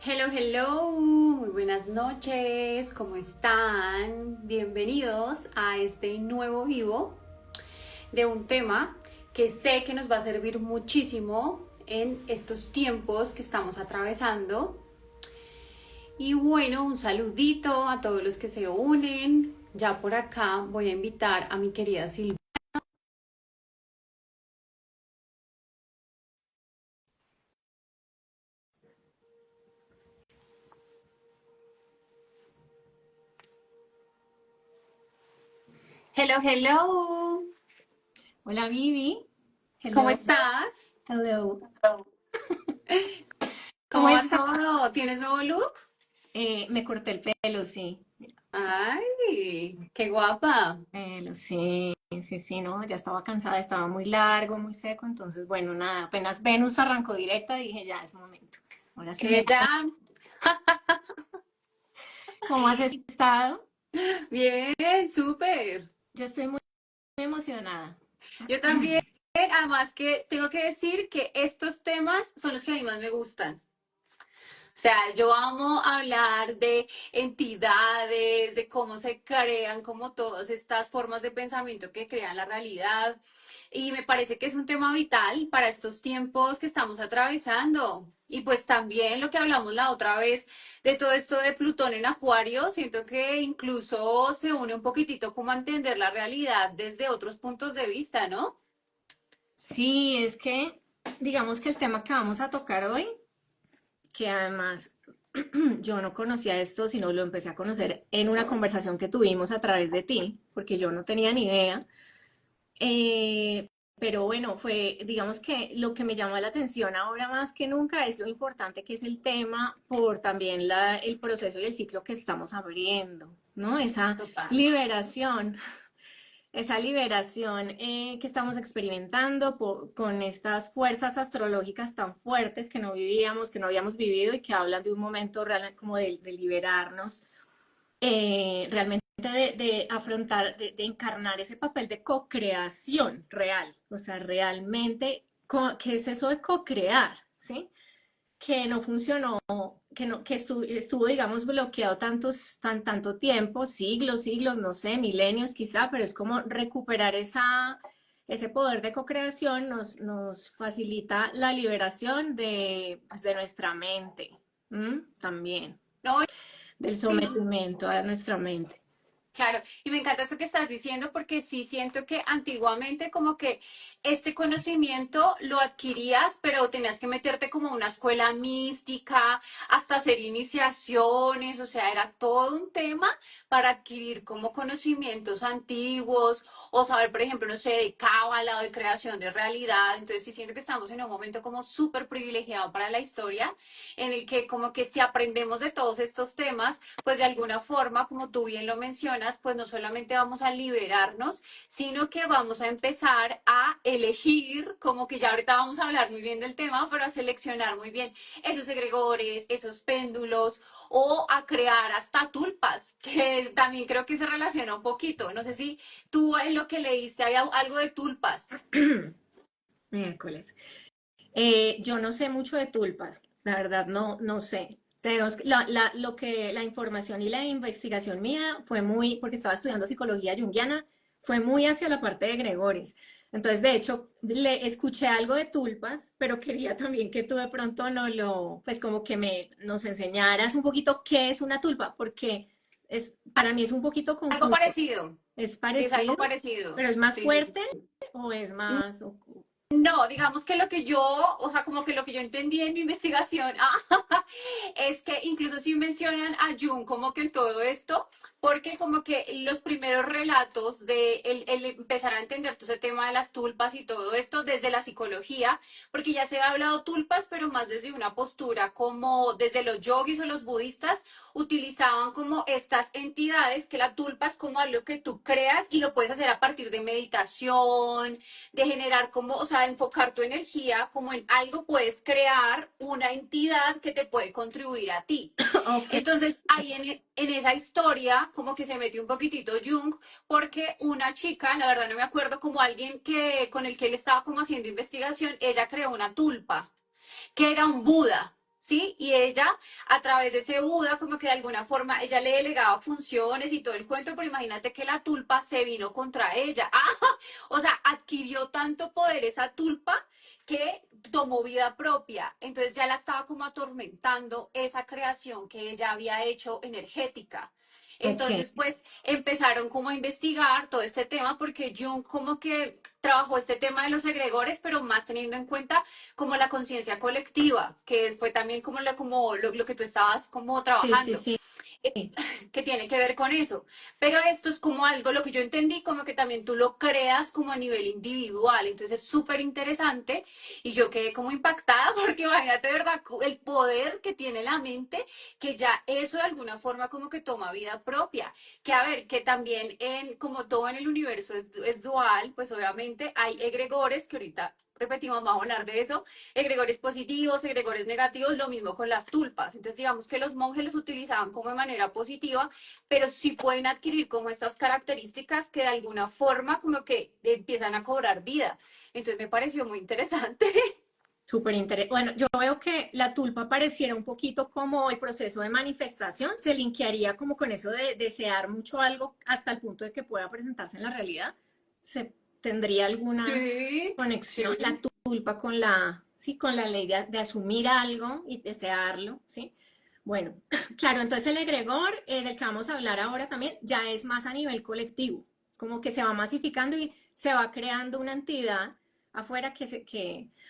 Hello, hello, muy buenas noches, ¿cómo están? Bienvenidos a este nuevo vivo de un tema que sé que nos va a servir muchísimo en estos tiempos que estamos atravesando. Y bueno, un saludito a todos los que se unen. Ya por acá voy a invitar a mi querida Silvia. Hello, hello, Hola Vivi, ¿cómo hello, estás? hello. ¿Cómo ¿Cómo va estás? todo? ¿Tienes nuevo look? Me corté el pelo, sí. Ay, qué guapa. Sí, sí, sí, no, ya estaba cansada, estaba muy largo, muy seco, entonces, bueno, nada, apenas Venus arrancó directa, dije, ya es momento. Ahora sí me toca. Ella, ¿Cómo has estado? bien, súper. Yo estoy muy emocionada. Yo también, además que tengo que decir que estos temas son los que a mí más me gustan. O sea, yo amo hablar de entidades, de cómo se crean, como todas estas formas de pensamiento que crean la realidad. Y me parece que es un tema vital para estos tiempos que estamos atravesando. Y pues también lo que hablamos la otra vez de todo esto de Plutón en Acuario, siento que incluso se une un poquitito como a entender la realidad desde otros puntos de vista, ¿no? Sí, es que, digamos que el tema que vamos a tocar hoy, que además yo no conocía esto, sino lo empecé a conocer en una conversación que tuvimos a través de ti, porque yo no tenía ni idea. Eh, pero bueno, fue, digamos que lo que me llamó la atención ahora más que nunca es lo importante que es el tema por también el proceso y el ciclo que estamos abriendo, ¿no? Total. Liberación, esa liberación que estamos experimentando con estas fuerzas astrológicas tan fuertes que no vivíamos, que no habíamos vivido y que hablan de un momento real como de liberarnos realmente de afrontar, de encarnar ese papel de co-creación real, o sea, realmente, ¿qué es eso de co-crear? ¿Sí? Que no funcionó, que estuvo, digamos, bloqueado tanto tiempo, siglos, no sé, milenios quizá, pero es como recuperar ese poder de co-creación nos facilita la liberación pues, de nuestra mente, también, No, del y sometimiento a nuestra mente. claro, y me encanta eso que estás diciendo porque sí siento que antiguamente como que este conocimiento lo adquirías, pero tenías que meterte como a una escuela mística, hasta hacer iniciaciones, o sea, era todo un tema para adquirir como conocimientos antiguos o saber, por ejemplo, no sé, de cábala o de creación de realidad. Entonces sí siento que estamos en un momento como súper privilegiado para la historia, en el que como que si aprendemos de todos estos temas, pues de alguna forma, como tú bien lo mencionas, pues no solamente vamos a liberarnos, sino que vamos a empezar a elegir, como que ya ahorita vamos a hablar muy bien del tema, pero a seleccionar muy bien esos egregores, esos péndulos o a crear hasta tulpas, que también creo que se relaciona un poquito. No sé si tú en lo que leíste hay algo de tulpas. Miércoles. Yo no sé mucho de tulpas, la verdad no sé. O sea, digamos que la información y la investigación mía fue muy, porque estaba estudiando psicología junguiana, fue muy hacia la parte de Gregores. Entonces, de hecho, le escuché algo de tulpas, pero quería también que tú de pronto pues como que nos enseñaras un poquito qué es una tulpa, porque para mí es un poquito Algo confuso. parecido. ¿Es Sí, es algo parecido? parecido. ¿Pero es más Sí, sí, sí. fuerte o es más... No, digamos que lo que yo, o sea, como que lo que yo entendí en mi investigación, es que incluso si mencionan a Jung como que en todo esto, porque como que los primeros relatos de el empezar a entender todo ese tema de las tulpas y todo esto desde la psicología, porque ya se ha hablado tulpas, pero más desde una postura como desde los yogis o los budistas utilizaban como estas entidades, que la tulpa es como algo que tú creas y lo puedes hacer a partir de meditación, de generar como, o sea, enfocar tu energía como en algo, puedes crear una entidad que te puede contribuir a ti. Ok. Entonces, ahí en esa historia, como que se metió un poquitito Jung, porque una chica, la verdad no me acuerdo, como alguien que con el que él estaba como haciendo investigación, ella creó una tulpa, que era un Buda. ¿sí? Y ella, a través de ese Buda, como que de alguna forma ella le delegaba funciones y todo el cuento, pero imagínate que la tulpa se vino contra ella. ¡Ah! O sea, adquirió tanto poder esa tulpa que tomó vida propia. Entonces ya la estaba como atormentando esa creación que ella había hecho energética. Ok, Entonces, pues empezaron como a investigar todo este tema porque Jung como que trabajó este tema de los egregores, pero más teniendo en cuenta como la conciencia colectiva, que fue también como, lo que tú estabas como sí, sí, trabajando, sí. que tiene que ver con eso. Pero esto es como algo, lo que yo entendí, como que también tú lo creas como a nivel individual, entonces es súper interesante y yo quedé como impactada porque imagínate, de verdad, el poder que tiene la mente, que ya eso de alguna forma como que toma vida propia, que a ver, que también como todo en el universo es dual, pues obviamente hay egregores que ahorita repetimos, vamos a hablar de eso, egregores positivos, egregores negativos, lo mismo con las tulpas. Entonces, digamos que los monjes los utilizaban como de manera positiva, pero sí pueden adquirir como estas características que de alguna forma como que empiezan a cobrar vida. Entonces, me pareció muy interesante. Súper interesante. Bueno, yo veo que la tulpa pareciera un poquito como el proceso de manifestación, se linkearía como con eso de desear mucho algo hasta el punto de que pueda presentarse en la realidad. ¿Se tendría alguna Sí, conexión la sí. tulpa con la, sí, con la ley de asumir algo y desearlo, ¿sí? Bueno, claro, entonces el egregor del que vamos a hablar ahora también ya es más a nivel colectivo, como que se va masificando y se va creando una entidad afuera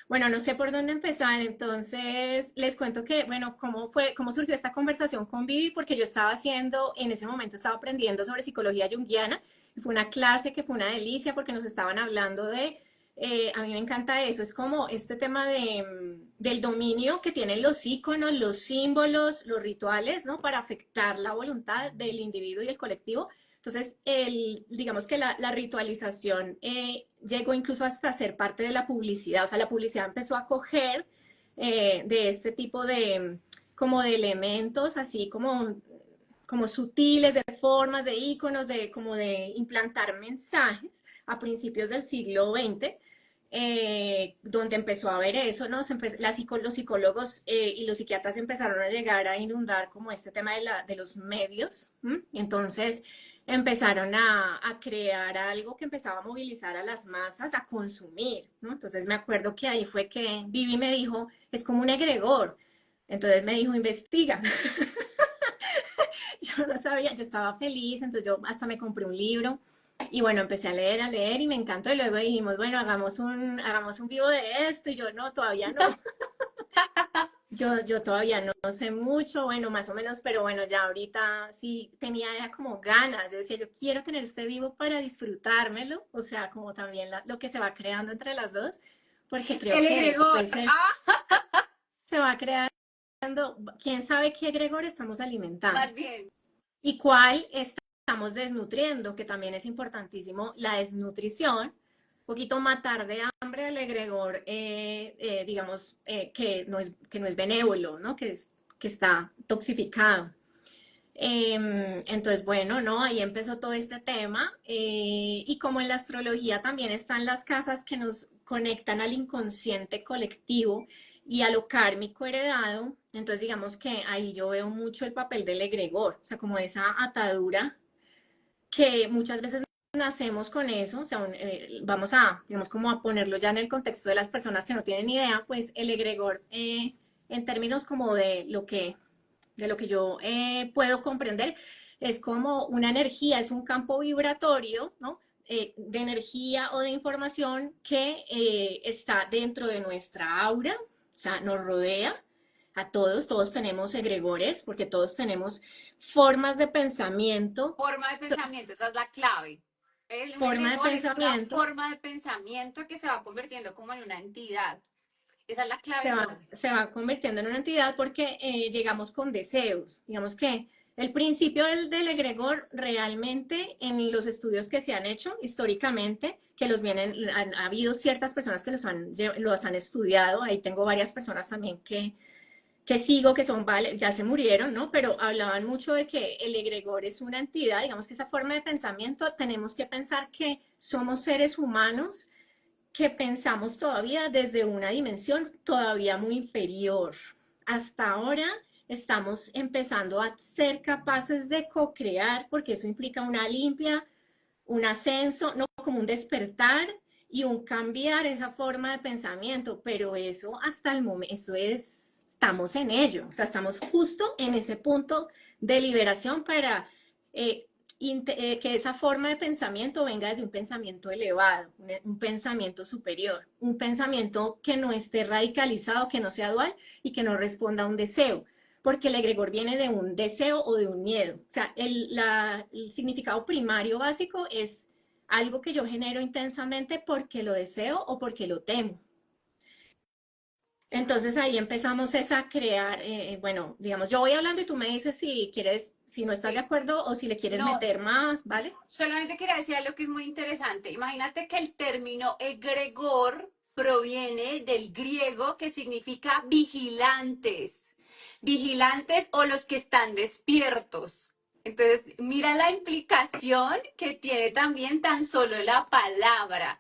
bueno, no sé por dónde empezar, entonces les cuento que, bueno, cómo surgió esta conversación con Vivi, porque yo estaba haciendo, en ese momento estaba aprendiendo sobre psicología junguiana, y fue una clase que fue una delicia porque nos estaban hablando a mí me encanta eso, es como este tema del dominio que tienen los íconos, los símbolos, los rituales, ¿no? Para afectar la voluntad del individuo y el colectivo. Entonces, digamos que la ritualización llegó incluso hasta ser parte de la publicidad, o sea, la publicidad empezó a coger de este tipo como de elementos, así como sutiles, de formas, de íconos, como de implantar mensajes a principios del siglo XX, donde empezó a ver eso, ¿no? Los psicólogos y los psiquiatras empezaron a llegar a inundar como este tema de los medios, ¿m? Entonces empezaron a crear algo que empezaba a movilizar a las masas a consumir, ¿no? Entonces me acuerdo que ahí fue que Vivi me dijo, es como un egregor. Entonces me dijo, investiga. Yo no sabía, yo estaba feliz, entonces yo hasta me compré un libro y bueno, empecé a leer y me encantó y luego dijimos, bueno, hagamos un vivo de esto y yo no, todavía no. Yo todavía no sé mucho, bueno, más o menos, pero bueno, ya ahorita sí tenía ya como ganas. Yo decía, yo quiero tener este vivo para disfrutármelo, o sea, como también lo que se va creando entre las dos, porque creo El que egregor. puede ser, Ah, se va creando, quién sabe qué egregor estamos alimentando. más bien. Y cuál estamos desnutriendo, que también es importantísimo, la desnutrición, un poquito matar de hambre al egregor, digamos, que no es benévolo, ¿no? Que está toxificado. Entonces, bueno, ¿no? Ahí empezó todo este tema. Y como en la astrología también están las casas que nos conectan al inconsciente colectivo y a lo kármico heredado, entonces digamos que ahí yo veo mucho el papel del egregor, o sea, como esa atadura que muchas veces nacemos con eso, o sea, vamos a, digamos, como a ponerlo ya en el contexto de las personas que no tienen idea, pues el egregor, en términos como de lo que yo puedo comprender, es como una energía, es un campo vibratorio, ¿no? De energía o de información que está dentro de nuestra aura, o sea, nos rodea a todos tenemos egregores, porque todos tenemos formas de pensamiento, Forma de pensamiento, esa es la clave. Un forma de egregor es una pensamiento, forma de pensamiento que se va convirtiendo como en una entidad. Esa es la clave de todo. se va convirtiendo en una entidad porque llegamos con deseos. Digamos que el principio del egregor realmente en los estudios que se han hecho históricamente, que ha habido ciertas personas que los han estudiado, ahí tengo varias personas también que sigo, que son, vale, ya se murieron, ¿no? Pero hablaban mucho de que el egregor es una entidad, digamos que esa forma de pensamiento, tenemos que pensar que somos seres humanos que pensamos todavía desde una dimensión todavía muy inferior hasta ahora estamos empezando a ser capaces de co-crear, porque eso implica una limpia, un ascenso, no como un despertar y un cambiar esa forma de pensamiento, pero eso hasta el momento, eso es, estamos en ello, o sea, estamos justo en ese punto de liberación para eh, que esa forma de pensamiento venga desde un pensamiento elevado, un pensamiento superior, un pensamiento que no esté radicalizado, que no sea dual y que no responda a un deseo, porque el egregor viene de un deseo o de un miedo. O sea, el significado primario básico es algo que yo genero intensamente porque lo deseo o porque lo temo. Entonces ahí empezamos es a crear, bueno, digamos, yo voy hablando y tú me dices si quieres, si no estás de Sí. acuerdo o si le quieres No, meter más, ¿vale? solamente quería decir algo que es muy interesante. Imagínate que el término egregor proviene del griego que significa vigilantes, vigilantes o los que están despiertos. Entonces, mira la implicación que tiene también tan solo la palabra,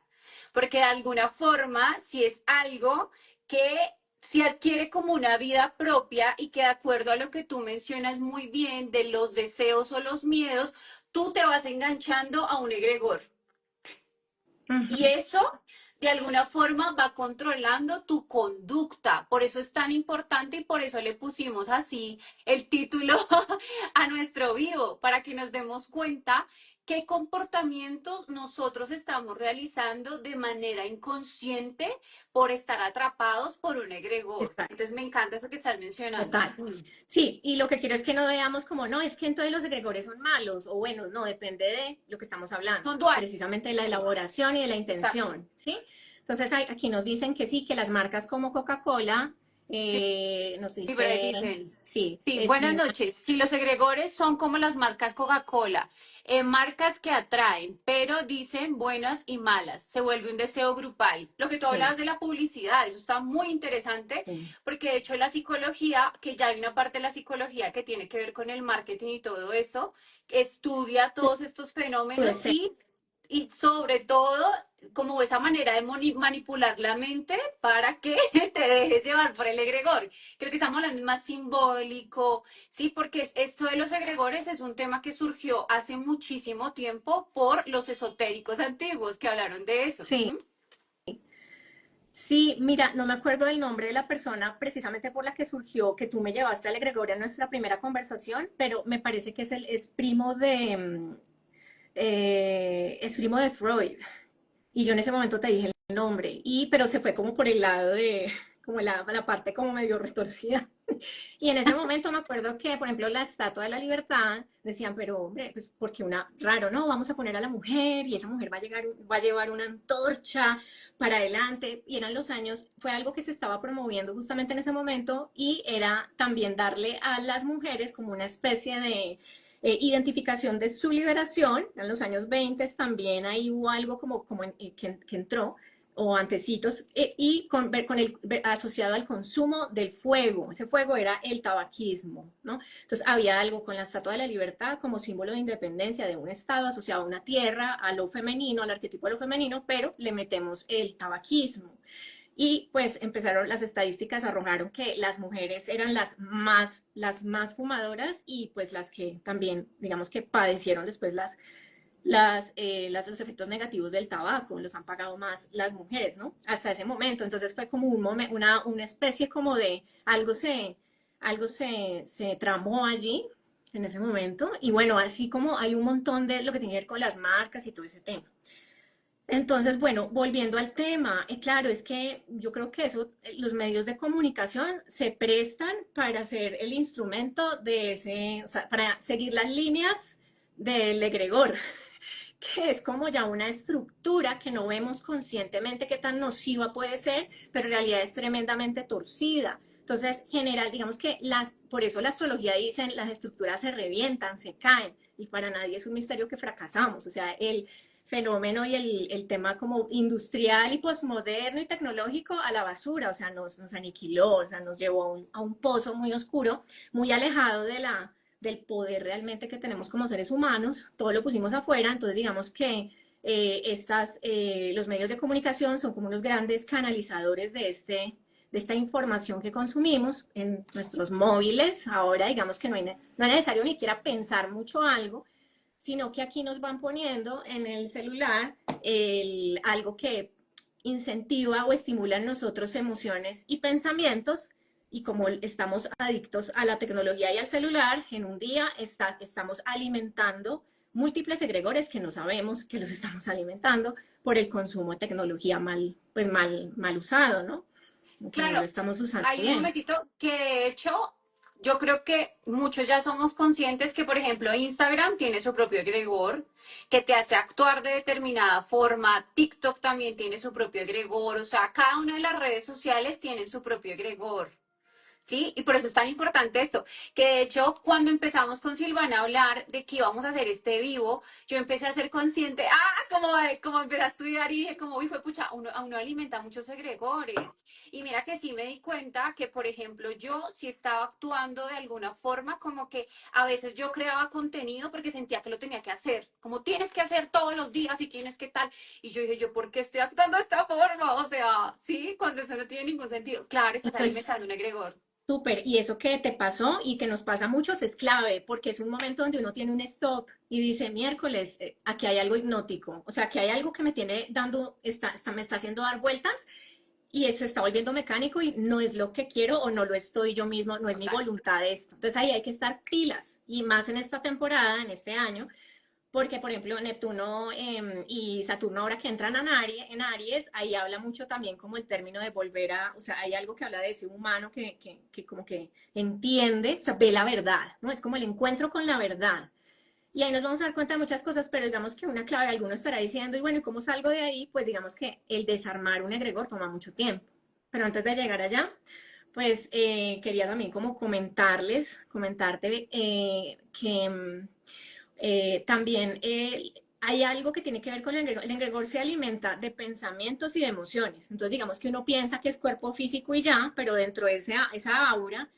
porque de alguna forma, si es algo que si adquiere como una vida propia y que de acuerdo a lo que tú mencionas muy bien de los deseos o los miedos, tú te vas enganchando a un egregor. Uh Y -huh. eso, de alguna forma, va controlando tu conducta. Por eso es tan importante y por eso le pusimos así el título a nuestro vivo, para que nos demos cuenta qué comportamientos nosotros estamos realizando de manera inconsciente por estar atrapados por un egregor. Exacto. Entonces me encanta eso que estás mencionando. Total. Sí, y lo que quiero es que no veamos como, no, es que entonces los egregores son malos, o bueno, no, depende de lo que estamos hablando, Son duales. precisamente de la elaboración y de la Exacto. intención, ¿sí? Entonces aquí nos dicen que sí, que las marcas como Coca-Cola, nos Libre dicen, dicen. sí, Sí, buenas noches. Si los egregores son como las marcas Coca-Cola, marcas que atraen, pero dicen buenas y malas, se vuelve un deseo grupal. Lo que tú sí, hablabas de la publicidad, eso está muy interesante, sí, porque de hecho la psicología, que ya hay una parte de la psicología que tiene que ver con el marketing y todo eso, estudia todos estos tu fenómenos deseo, y sobre todo como esa manera de manipular la mente para que te dejes llevar por el egregor. Creo que estamos hablando más simbólico, sí, porque esto de los egregores es un tema que surgió hace muchísimo tiempo por los esotéricos antiguos que hablaron de eso. sí. Sí, mira, no me acuerdo del nombre de la persona precisamente por la que surgió, que tú me llevaste al egregor en nuestra primera conversación, pero me parece que es primo de, es primo de Freud. Y yo en ese momento te dije el nombre, pero se fue como por el lado de, como la parte como medio retorcida. Y en ese momento me acuerdo que, por ejemplo, la Estatua de la Libertad, decían, pero hombre, pues porque raro, ¿no? Vamos a poner a la mujer y esa mujer va a llevar una antorcha para adelante. Y eran los años, fue algo que se estaba promoviendo justamente en ese momento y era también darle a las mujeres como una especie de identificación de su liberación. En los años 20 también ahí hubo algo que entró o antecitos, y con el asociado al consumo del fuego. Ese fuego era el tabaquismo, ¿no? Entonces había algo con la Estatua de la Libertad como símbolo de independencia de un Estado asociado a una tierra, a lo femenino, al arquetipo de lo femenino, pero le metemos el tabaquismo. Y pues empezaron las estadísticas, arrojaron que las mujeres eran las más fumadoras y pues las que también, digamos que padecieron después los efectos negativos del tabaco, los han pagado más las mujeres, ¿no? Hasta ese momento. Entonces fue como una especie como de algo se tramó allí en ese momento. Y bueno, así como hay un montón de lo que tiene que ver con las marcas y todo ese tema. Entonces, bueno, volviendo al tema, claro, es que yo creo que los medios de comunicación se prestan para ser el instrumento de o sea, para seguir las líneas del egregor, que es como ya una estructura que no vemos conscientemente qué tan nociva puede ser, pero en realidad es tremendamente torcida. Entonces, general, digamos que por eso la astrología dicen las estructuras se revientan, se caen, y para nadie es un misterio que fracasamos. O sea, el fenómeno y el tema como industrial y posmoderno y tecnológico a la basura, o sea, nos aniquiló, o sea, nos llevó a un pozo muy oscuro, muy alejado del poder realmente que tenemos como seres humanos, todo lo pusimos afuera, entonces digamos que los medios de comunicación son como unos grandes canalizadores de esta información que consumimos en nuestros móviles. Ahora digamos que no es necesario ni siquiera pensar mucho algo, sino que aquí nos van poniendo en el celular algo que incentiva o estimula en nosotros emociones y pensamientos, y como estamos adictos a la tecnología y al celular, en un día estamos alimentando múltiples egregores que no sabemos que los estamos alimentando por el consumo de tecnología mal usado, ¿no? Que no lo Claro, estamos usando hay un bien. momentito que de hecho yo creo que muchos ya somos conscientes que, por ejemplo, Instagram tiene su propio egregor que te hace actuar de determinada forma, TikTok también tiene su propio egregor, o sea, cada una de las redes sociales tiene su propio egregor. ¿Sí? Y por eso es tan importante esto, que de hecho cuando empezamos con Silvana a hablar de que íbamos a hacer este vivo, yo empecé a ser consciente, como empecé a estudiar y dije como, uy, fue pucha, a uno alimenta muchos egregores. Y mira que sí me di cuenta que, por ejemplo, yo sí estaba actuando de alguna forma como que a veces yo creaba contenido porque sentía que lo tenía que hacer, como tienes que hacer todos los días y tienes que tal. Y yo dije, ¿yo por qué estoy actuando de esta forma? O sea, sí, cuando eso no tiene ningún sentido. Claro, estás Entonces, alimentando un egregor. súper, y eso que te pasó y que nos pasa a muchos es clave, porque es un momento donde uno tiene un stop y dice, miércoles, aquí hay algo hipnótico, o sea, que hay algo que me tiene dando, me está haciendo dar vueltas y se está volviendo mecánico y no es lo que quiero o no lo estoy yo mismo, no es mi Total. voluntad esto. Entonces ahí hay que estar pilas y más en esta temporada, en este año, porque, por ejemplo, Neptuno y Saturno ahora que entran en Aries, ahí habla mucho también como el término de volver a, o sea, hay algo que habla de ese humano que como que entiende, o sea, ve la verdad, ¿no? Es como el encuentro con la verdad. Y ahí nos vamos a dar cuenta de muchas cosas, pero digamos que una clave, alguno estará diciendo, y bueno, ¿y cómo salgo de ahí? Pues digamos que el desarmar un egregor toma mucho tiempo. Pero antes de llegar allá, pues quería también como comentarte que también hay algo que tiene que ver con el egregor. El egregor se alimenta de pensamientos y de emociones. Entonces, digamos que uno piensa que es cuerpo físico y ya, pero dentro de esa aura,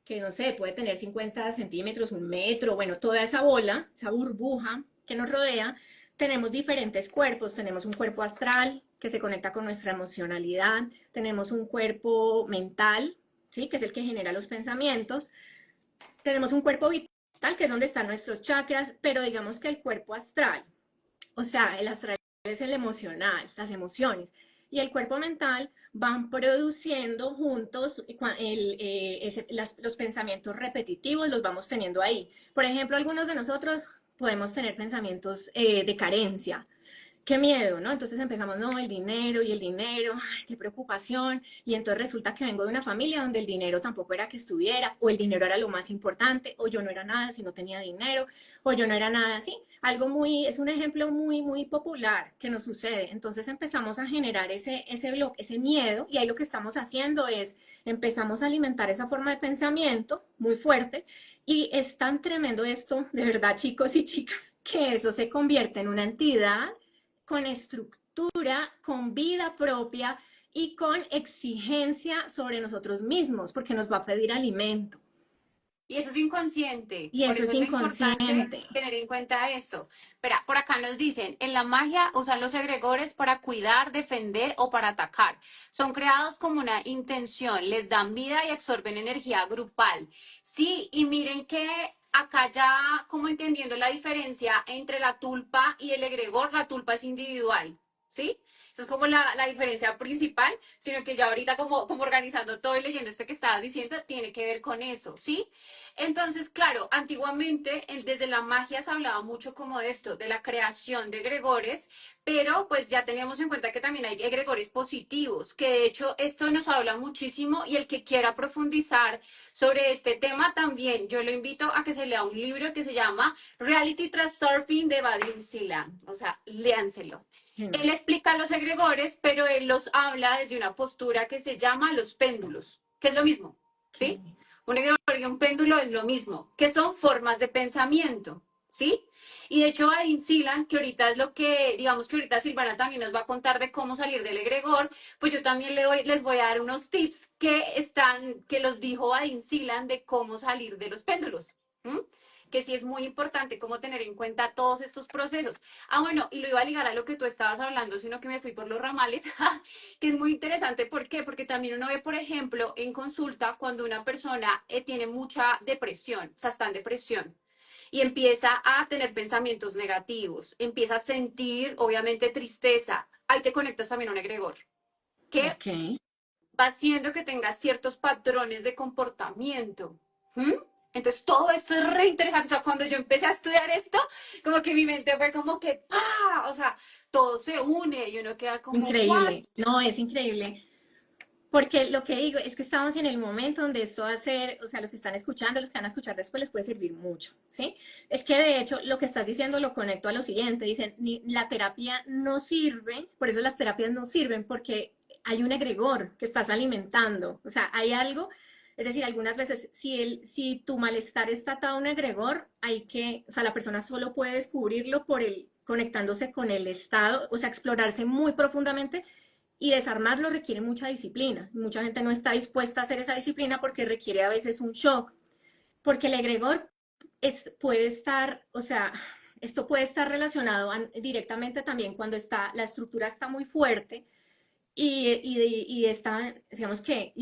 que no sé, puede tener 50 centímetros, un metro, bueno, toda esa bola, esa burbuja que nos rodea, tenemos diferentes cuerpos. Tenemos un cuerpo astral que se conecta con nuestra emocionalidad, tenemos un cuerpo mental, ¿sí? Que es el que genera los pensamientos, tenemos un cuerpo vital, que es donde están nuestros chakras, pero digamos que el cuerpo astral, o sea, el astral es el emocional, las emociones, y el cuerpo mental van produciendo juntos los pensamientos repetitivos, los vamos teniendo ahí. Por ejemplo, algunos de nosotros podemos tener pensamientos de carencia, qué miedo, ¿no? Entonces empezamos, no, el dinero, ay, qué preocupación, y entonces resulta que vengo de una familia donde el dinero tampoco era que estuviera, o el dinero era lo más importante, o yo no era nada si no tenía dinero, o yo no era nada así. Es un ejemplo muy popular que nos sucede. Entonces empezamos a generar ese bloque, ese miedo, y ahí lo que estamos haciendo es, empezamos a alimentar esa forma de pensamiento muy fuerte, y es tan tremendo esto, de verdad, chicos y chicas, que eso se convierte en una entidad con estructura, con vida propia y con exigencia sobre nosotros mismos, porque nos va a pedir alimento. Y eso es inconsciente. Y Por eso eso es es lo importante inconsciente. tener en cuenta esto. Espera, por acá nos dicen, en la magia usan los egregores para cuidar, defender o para atacar. Son creados como una intención, les dan vida y absorben energía grupal. Sí, y miren que acá ya como entendiendo la diferencia entre la tulpa y el egregor, la tulpa es individual, ¿sí? Esa es como la diferencia principal, sino que ya ahorita como organizando todo y leyendo esto que estabas diciendo, tiene que ver con eso, ¿sí? Entonces, claro, antiguamente desde la magia se hablaba mucho como de esto, de la creación de egregores, pero pues ya teníamos en cuenta que también hay egregores positivos, que de hecho esto nos habla muchísimo y el que quiera profundizar sobre este tema también, yo lo invito a que se lea un libro que se llama Reality Transurfing de Vadim Silan, o sea, léanselo. Él explica los egregores, pero él los habla desde una postura que se llama los péndulos, que es lo mismo, ¿sí? Okay. Un egregor y un péndulo es lo mismo, que son formas de pensamiento, ¿sí? Y de hecho, Vadim Silan, que ahorita es lo que, digamos que ahorita Silvana también nos va a contar de cómo salir del egregor, pues yo también les voy a dar unos tips que los dijo Vadim Silan de cómo salir de los péndulos. ¿m? Que sí es muy importante como tener en cuenta todos estos procesos. Ah, bueno, y lo iba a ligar a lo que tú estabas hablando, sino que me fui por los ramales, que es muy interesante. ¿Por qué? Porque también uno ve, por ejemplo, en consulta cuando una persona tiene mucha depresión, o sea, está en depresión, y empieza a tener pensamientos negativos, empieza a sentir, obviamente, tristeza. Ahí te conectas también a un egregor, que Ok, va haciendo que tengas ciertos patrones de comportamiento. ¿Mm? Entonces, todo esto es re interesante. O sea, cuando yo empecé a estudiar esto, como que mi mente fue como que, ¡pah! O sea, todo se une y uno queda como, ¿what? increíble. No, es increíble. Porque lo que digo es que estamos en el momento donde esto va a ser, o sea, los que están escuchando, los que van a escuchar después les puede servir mucho, ¿sí? Es que de hecho lo que estás diciendo lo conecto a lo siguiente, dicen, la terapia no sirve, por eso las terapias no sirven, porque hay un egregor que estás alimentando, o sea, hay algo, es decir, algunas veces si tu malestar está atado a un egregor, hay que, o sea, la persona solo puede descubrirlo por el, conectándose con el estado, o sea, explorarse muy profundamente y desarmarlo requiere mucha disciplina. Mucha gente no está dispuesta a hacer esa disciplina porque requiere a veces un shock, porque el egregor puede estar, o sea, esto puede estar relacionado directamente también cuando está, la estructura está muy fuerte y está, digamos que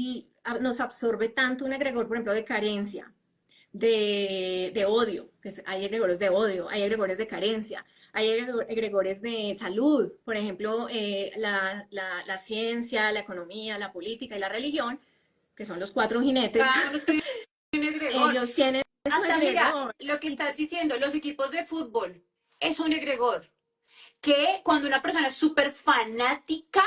nos absorbe tanto un egregor, por ejemplo, de carencia, de odio, hay egregores de odio, hay egregores de carencia, hay egregores de salud, por ejemplo, la ciencia, la economía, la política y la religión, que son los cuatro jinetes, Cada uno tiene un egregor. ellos tienen su Hasta mira, egregor. lo que Y, estás diciendo, los equipos de fútbol es un egregor. Que cuando una persona es súper fanática,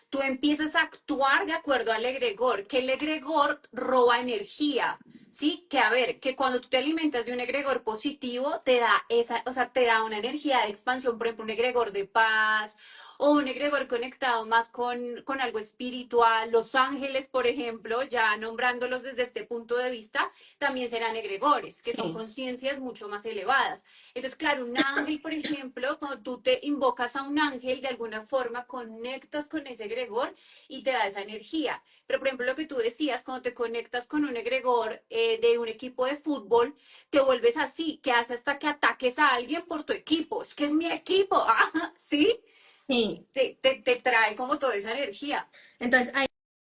tú empiezas a actuar de acuerdo al egregor, que el egregor roba energía, ¿sí? Que a ver, que cuando tú te alimentas de un egregor positivo, te da esa, o sea, te da una energía de expansión, por ejemplo, un egregor de paz o un egregor conectado más con algo espiritual. Los ángeles, por ejemplo, ya nombrándolos desde este punto de vista, también serán egregores, que son sí, conciencias mucho más elevadas. Entonces, claro, un ángel, por ejemplo, cuando tú te invocas a un ángel, de alguna forma conectas con ese egregor y te da esa energía. Pero, por ejemplo, lo que tú decías, cuando te conectas con un egregor de un equipo de fútbol, te vuelves así, que hace hasta que ataques a alguien por tu equipo. Es que es mi equipo, ah, ¿sí? sí. Te trae como toda esa energía. Entonces,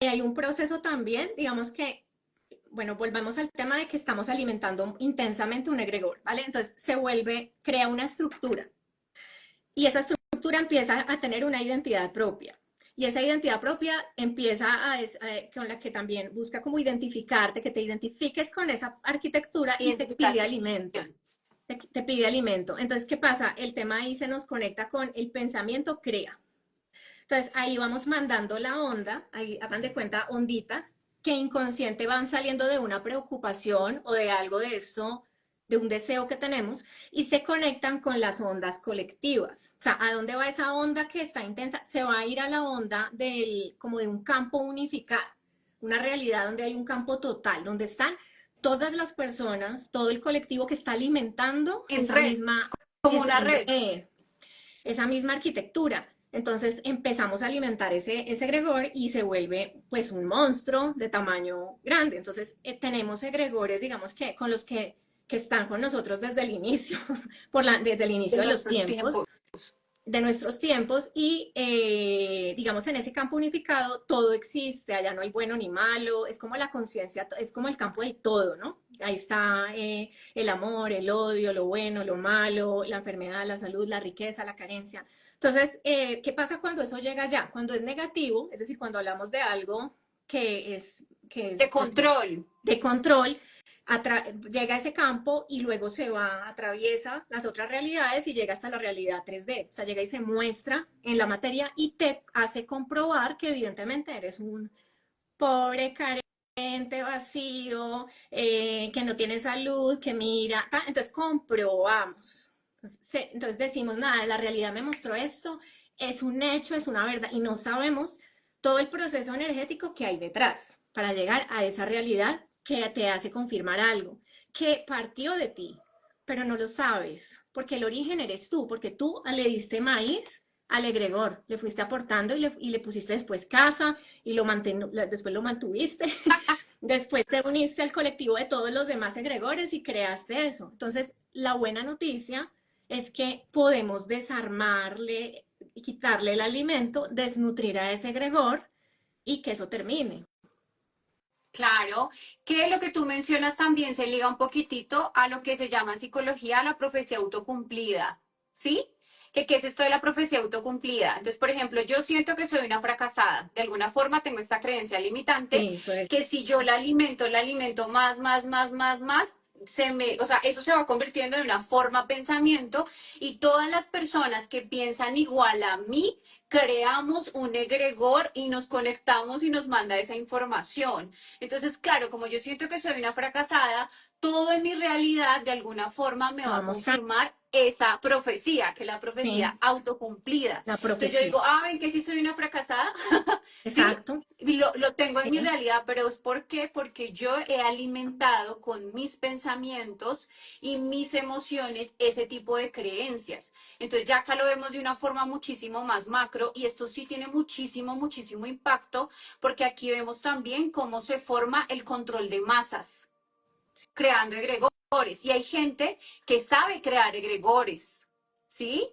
hay un proceso también, digamos que, bueno, volvemos al tema de que estamos alimentando intensamente un egregor, ¿vale? Entonces, se vuelve, crea una estructura y esa estructura empieza a tener una identidad propia. Y esa identidad propia empieza con la que también busca como identificarte, que te identifiques con esa arquitectura y te pide Identificación. alimento. Te pide alimento. Entonces, ¿qué pasa? El tema ahí se nos conecta con el pensamiento crea. Entonces, ahí vamos mandando la onda, ahí hagan de cuenta onditas, que inconsciente van saliendo de una preocupación o de algo de esto, de un deseo que tenemos, y se conectan con las ondas colectivas. O sea, ¿a dónde va esa onda que está intensa? Se va a ir a la onda como de un campo unificado, una realidad donde hay un campo total, donde están todas las personas, todo el colectivo que está alimentando En red, como es una en red. red, esa misma arquitectura. Entonces empezamos a alimentar ese egregor y se vuelve pues un monstruo de tamaño grande. Entonces tenemos egregores, digamos que con los que están con nosotros desde el inicio, desde el De inicio nuestros tiempos. de nuestros tiempos y digamos en ese campo unificado todo existe, allá no hay bueno ni malo, es como la conciencia, es como el campo del todo, ¿no? Ahí está el amor, el odio, lo bueno, lo malo, la enfermedad, la salud, la riqueza, la carencia. Entonces, ¿qué pasa cuando eso llega allá? Cuando es negativo, es decir, cuando hablamos de algo que De es pues, control. de control, llega a ese campo y luego se va, atraviesa las otras realidades y llega hasta la realidad 3D. O sea, llega y se muestra en la materia y te hace comprobar que evidentemente eres un pobre, carente, vacío, que no tiene salud, que mira. Entonces comprobamos. Entonces decimos, nada, la realidad me mostró esto, es un hecho, es una verdad y no sabemos todo el proceso energético que hay detrás para llegar a esa realidad que te hace confirmar algo, que partió de ti, pero no lo sabes, porque el origen eres tú, porque tú le diste maíz al egregor, le fuiste aportando y le pusiste después casa y después lo mantuviste Después te uniste al colectivo de todos los demás egregores y creaste eso. Entonces, la buena noticia es que podemos desarmarle y quitarle el alimento, desnutrir a ese egregor y que eso termine. Claro, que lo que tú mencionas también se liga un poquitito a lo que se llama en psicología la profecía autocumplida, ¿sí? ¿Qué es esto de la profecía autocumplida? Entonces, por ejemplo, yo siento que soy una fracasada. De alguna forma tengo esta creencia limitante Sí, eso es. que si yo la alimento más, o sea, eso se va convirtiendo en una forma pensamiento y todas las personas que piensan igual a mí creamos un egregor y nos conectamos y nos manda esa información. Entonces, claro, como yo siento que soy una fracasada, todo en mi realidad de alguna forma me va a Vamos a, confirmar esa profecía, que es la profecía sí, autocumplida. la Entonces yo profecía. digo, ¿ven que sí soy una fracasada? ¿Sí? Exacto. Y lo tengo en mi Sí. realidad, pero ¿es por qué? Porque yo he alimentado con mis pensamientos y mis emociones ese tipo de creencias. Entonces ya acá lo vemos de una forma muchísimo más macro y esto sí tiene muchísimo impacto porque aquí vemos también cómo se forma el control de masas, creando egregores. Y hay gente que sabe crear egregores, ¿sí?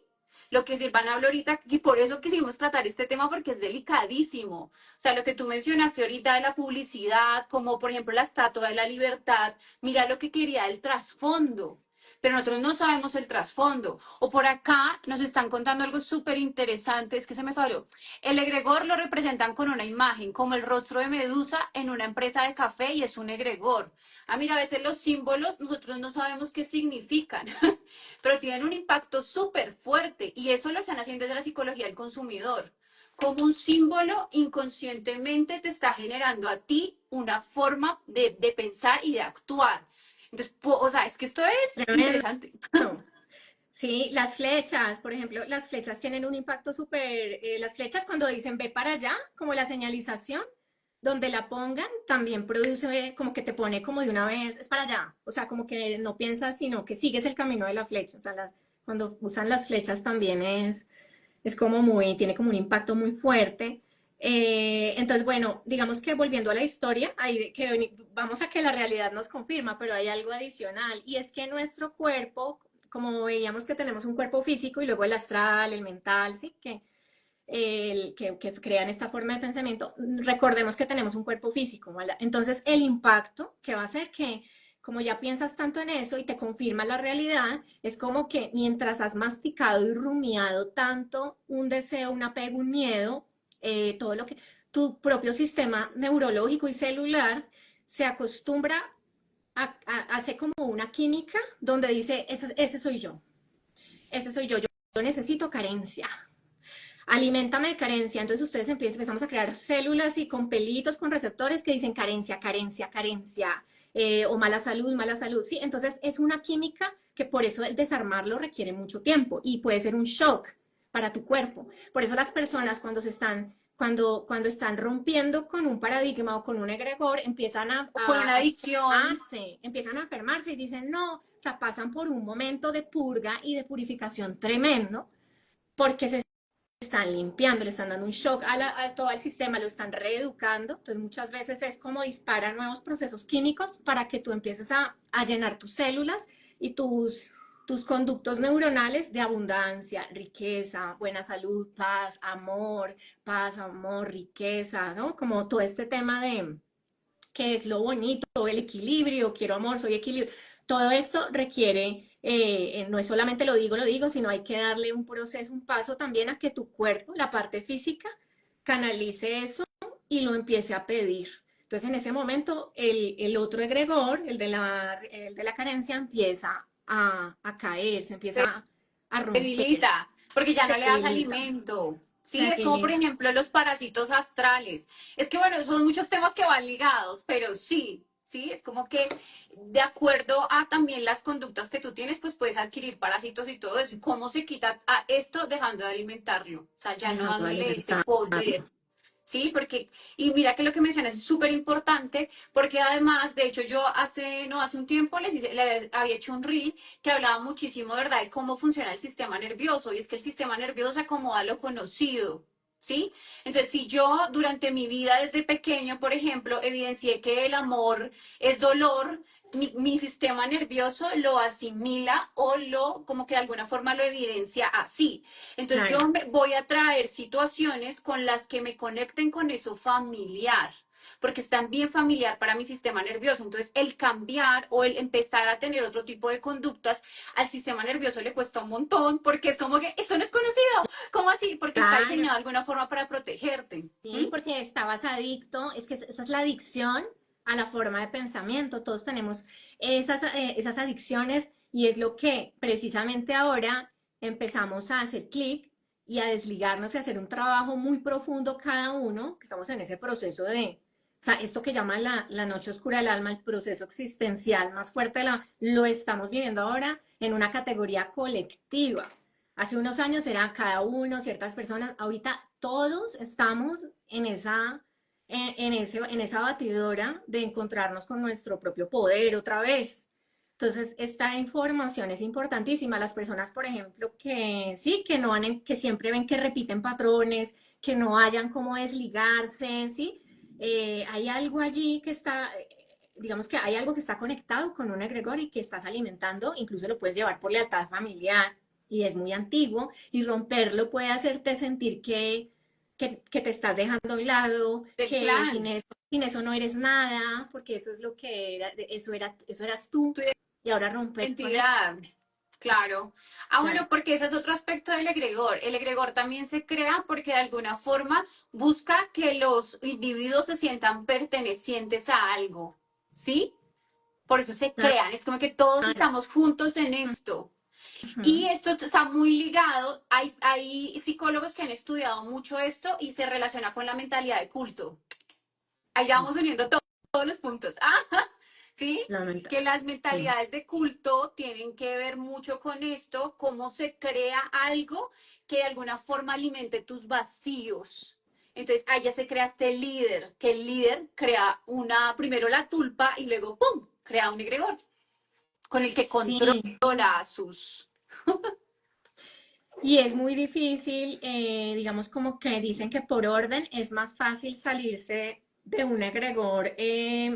Lo que Silvana habló ahorita, y por eso quisimos tratar este tema porque es delicadísimo. O sea, lo que tú mencionaste ahorita de la publicidad, como por ejemplo la Estatua de la Libertad, mira lo que quería el trasfondo. Pero nosotros no sabemos el trasfondo. O por acá nos están contando algo súper interesante, es que se me falló. El egregor lo representan con una imagen, como el rostro de Medusa en una empresa de café y es un egregor. Ah, mira, a veces los símbolos nosotros no sabemos qué significan, pero tienen un impacto súper fuerte y eso lo están haciendo desde la psicología del consumidor. Como un símbolo inconscientemente te está generando a ti una forma de pensar y de actuar. Entonces, o sea, es que esto es Tremendo. interesante. Sí, las flechas, por ejemplo, las flechas tienen un impacto súper, las flechas cuando dicen ve para allá, como la señalización, donde la pongan, también produce como que te pone como de una vez, es para allá, o sea, como que no piensas, sino que sigues el camino de la flecha, o sea, cuando usan las flechas también es como muy, tiene como un impacto muy fuerte. Entonces, bueno, digamos que volviendo a la historia, vamos a que la realidad nos confirma, pero hay algo adicional y es que nuestro cuerpo, como veíamos que tenemos un cuerpo físico y luego el astral, el mental, ¿sí? Que crean esta forma de pensamiento, recordemos que tenemos un cuerpo físico, ¿vale? Entonces, el impacto que va a ser que como ya piensas tanto en eso y te confirma la realidad, es como que mientras has masticado y rumiado tanto un deseo, un apego, un miedo, todo lo que tu propio sistema neurológico y celular se acostumbra hace como una química donde dice, ese soy yo, ese soy yo necesito carencia, aliméntame de carencia. Entonces ustedes empezamos a crear células y con pelitos, con receptores que dicen carencia, carencia, carencia, o mala salud, mala salud. Sí, entonces es una química que por eso el desarmarlo requiere mucho tiempo y puede ser un shock para tu cuerpo. Por eso las personas cuando están rompiendo con un paradigma o con un egregor, empiezan O con una adicción. empiezan a enfermarse y dicen no, o sea, pasan por un momento de purga y de purificación tremendo porque se están limpiando, le están dando un shock a todo el sistema, lo están reeducando. Entonces muchas veces es como dispara nuevos procesos químicos para que tú empieces a llenar tus células y tus conductos neuronales de abundancia, riqueza, buena salud, paz, amor, riqueza, ¿no? Como todo este tema de qué es lo bonito, el equilibrio, quiero amor, soy equilibrio. Todo esto requiere, no es solamente lo digo, sino hay que darle un proceso, un paso también a que tu cuerpo, la parte física, canalice eso y lo empiece a pedir. Entonces en ese momento el otro egregor, el de la carencia, empieza a caer, se empieza a romper, Debilita, porque ya se no le das debilita, alimento. se Sí, es como por debilita. ejemplo los parásitos astrales. Es que bueno, son muchos temas que van ligados, pero sí, sí, es como que de acuerdo a también las conductas que tú tienes, pues puedes adquirir parásitos y todo eso. ¿Y cómo se quita a esto dejando de alimentarlo? O sea, ya no Dejando de dándole ese alimentarlo. poder. Sí, porque, y mira que lo que mencionas es súper importante, porque además, de hecho, yo hace un tiempo les había hecho un reel que hablaba muchísimo, ¿verdad?, de cómo funciona el sistema nervioso, y es que el sistema nervioso se acomoda a lo conocido, ¿sí? Entonces, si yo durante mi vida desde pequeño, por ejemplo, evidencié que el amor es dolor, mi sistema nervioso lo asimila o lo, como que de alguna forma lo evidencia así. Entonces, Claro. yo me voy a traer situaciones con las que me conecten con eso familiar, porque es también familiar para mi sistema nervioso. Entonces, el cambiar o el empezar a tener otro tipo de conductas al sistema nervioso le cuesta un montón, porque es como que eso no es conocido. ¿Cómo así? Porque está Claro, diseñado de alguna forma para protegerte. sí, ¿Mm? porque estabas adicto, es que esa es la adicción a la forma de pensamiento, todos tenemos esas adicciones y es lo que precisamente ahora empezamos a hacer clic y a desligarnos y a hacer un trabajo muy profundo cada uno, que estamos en ese proceso o sea, esto que llama la noche oscura del alma, el proceso existencial más fuerte, lo estamos viviendo ahora en una categoría colectiva. Hace unos años era cada uno, ciertas personas. Ahorita todos estamos en esa batidora de encontrarnos con nuestro propio poder otra vez. Entonces, esta información es importantísima. Las personas, por ejemplo, que sí, que no han, que siempre ven que repiten patrones, que no hayan cómo desligarse, ¿sí? Hay algo allí que está, digamos que hay algo que está conectado con un egregor y que estás alimentando, incluso lo puedes llevar por lealtad familiar y es muy antiguo, y romperlo puede hacerte sentir que te estás dejando a un lado, Del que clan, sin eso no eres nada, porque eso es lo que era, eso eras tú, tu y ahora romper con eso. identidad. Claro. Ah, Claro. bueno, porque ese es otro aspecto del egregor. El egregor también se crea porque de alguna forma busca que los individuos se sientan pertenecientes a algo. ¿Sí? Por eso se crean. Es como que todos Claro. estamos juntos en esto. Y Ujú. esto está muy ligado. Hay psicólogos que han estudiado mucho esto y se relaciona con la mentalidad de culto. Allá vamos uniendo todos los puntos. Ah, ¿sí? Lamenta- Que las sí. mentalidades de culto tienen que ver mucho con esto, cómo se crea algo que de alguna forma alimente tus vacíos. Entonces, allá se crea este líder, que el líder crea primero la tulpa y luego, ¡pum!, crea un egregor con el que Sí, controla a sus... y es muy difícil, digamos como que dicen que por orden es más fácil salirse de un egregor,